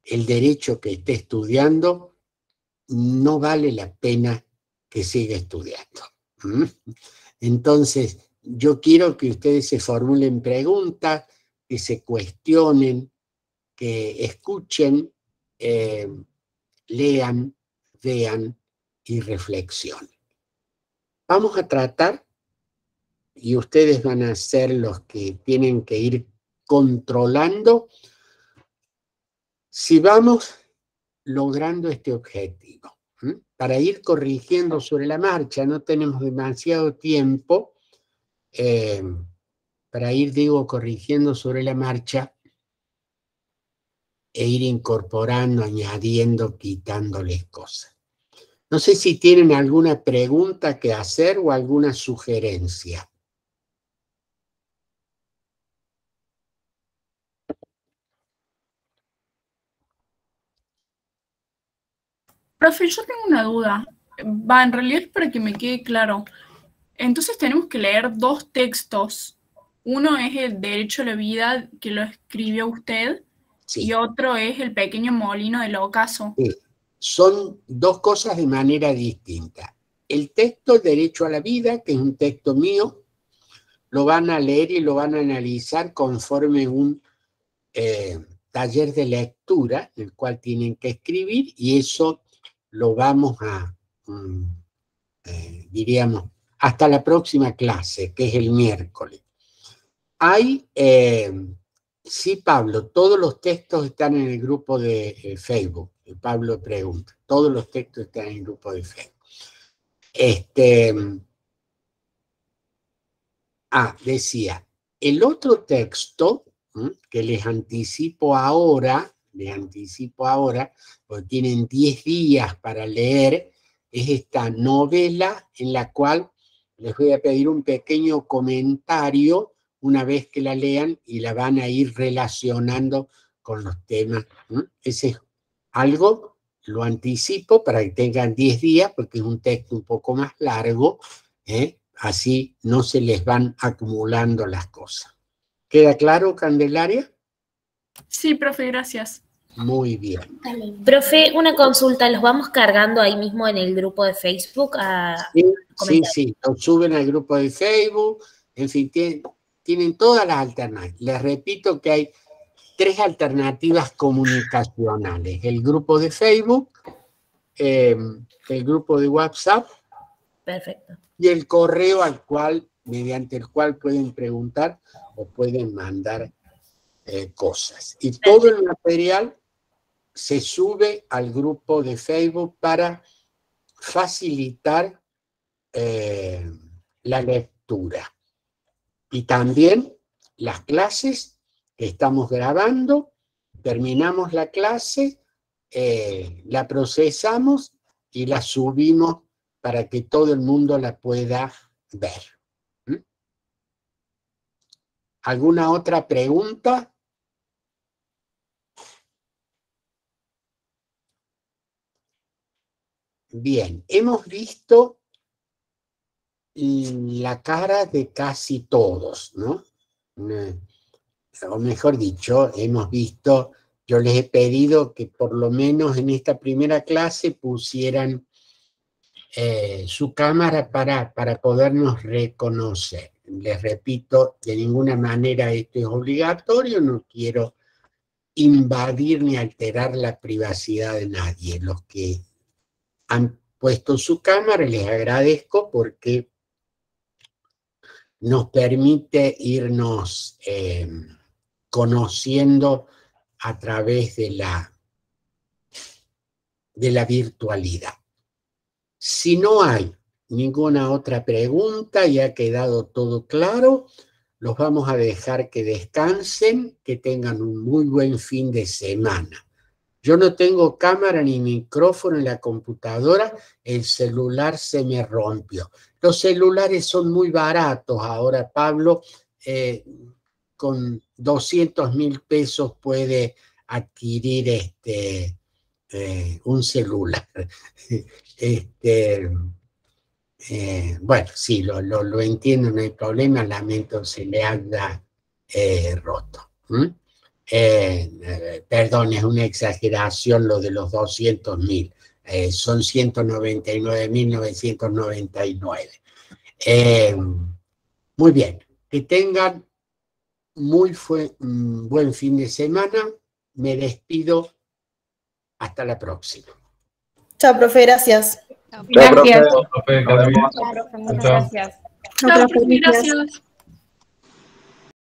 el derecho que esté estudiando? No vale la pena que siga estudiando. Entonces, yo quiero que ustedes se formulen preguntas, que se cuestionen, que escuchen, lean, vean y reflexionen. Vamos a tratar, y ustedes van a ser los que tienen que ir controlando si vamos logrando este objetivo. Para ir corrigiendo sobre la marcha, no tenemos demasiado tiempo para ir, digo, corrigiendo sobre la marcha e ir incorporando, añadiendo, quitándoles cosas. No sé si tienen alguna pregunta que hacer o alguna sugerencia. Profe, yo tengo una duda. En realidad es para que me quede claro. Entonces tenemos que leer dos textos. Uno es el Derecho a la Vida, que lo escribió usted, Sí. y otro es El Pequeño Molino del Ocaso. Sí. Son dos cosas de manera distinta. El texto Derecho a la Vida, que es un texto mío, lo van a leer y lo van a analizar conforme un taller de lectura, el cual tienen que escribir, y eso lo vamos a, diríamos, hasta la próxima clase, que es el miércoles. Hay, sí, Pablo, todos los textos están en el grupo de Facebook. Pablo pregunta, todos los textos están en el grupo de Facebook. Decía, el otro texto que les anticipo ahora, porque tienen 10 días para leer, es esta novela en la cual les voy a pedir un pequeño comentario una vez que la lean y la van a ir relacionando con los temas. Ese es algo, lo anticipo para que tengan 10 días, porque es un texto un poco más largo, así no se les van acumulando las cosas. ¿Queda claro, Candelaria? Sí, profe, gracias. Muy bien. Profe, una consulta, ¿los vamos cargando ahí mismo en el grupo de Facebook? Sí, los suben al grupo de Facebook, en fin, tienen todas las alternativas. Les repito que hay 3 alternativas comunicacionales: el grupo de Facebook, el grupo de WhatsApp. Perfecto. Y el correo mediante el cual pueden preguntar o pueden mandar cosas. Y todo el material se sube al grupo de Facebook para facilitar la lectura. Y también las clases que estamos grabando, terminamos la clase, la procesamos y la subimos para que todo el mundo la pueda ver. ¿Alguna otra pregunta? Bien, hemos visto la cara de casi todos, ¿no? O mejor dicho, hemos visto, yo les he pedido que por lo menos en esta primera clase pusieran su cámara para podernos reconocer. Les repito, de ninguna manera esto es obligatorio, no quiero invadir ni alterar la privacidad de nadie. Los que han puesto su cámara les agradezco porque nos permite irnos conociendo a través de la virtualidad. Si no hay ninguna otra pregunta y ha quedado todo claro. Los vamos a dejar que descansen, que tengan un muy buen fin de semana. Yo no tengo cámara ni micrófono en la computadora, el celular se me rompió. Los celulares son muy baratos ahora, Pablo, con 200.000 pesos puede adquirir un celular. Bueno, sí, lo entiendo, no hay problema, lamento se le haya roto. Perdón, es una exageración lo de los 200.000, son 199.999. Muy bien, que tengan buen fin de semana, me despido, hasta la próxima. Chao, profe, gracias. Gracias. Profe. Muchas gracias. Chao, profe, gracias.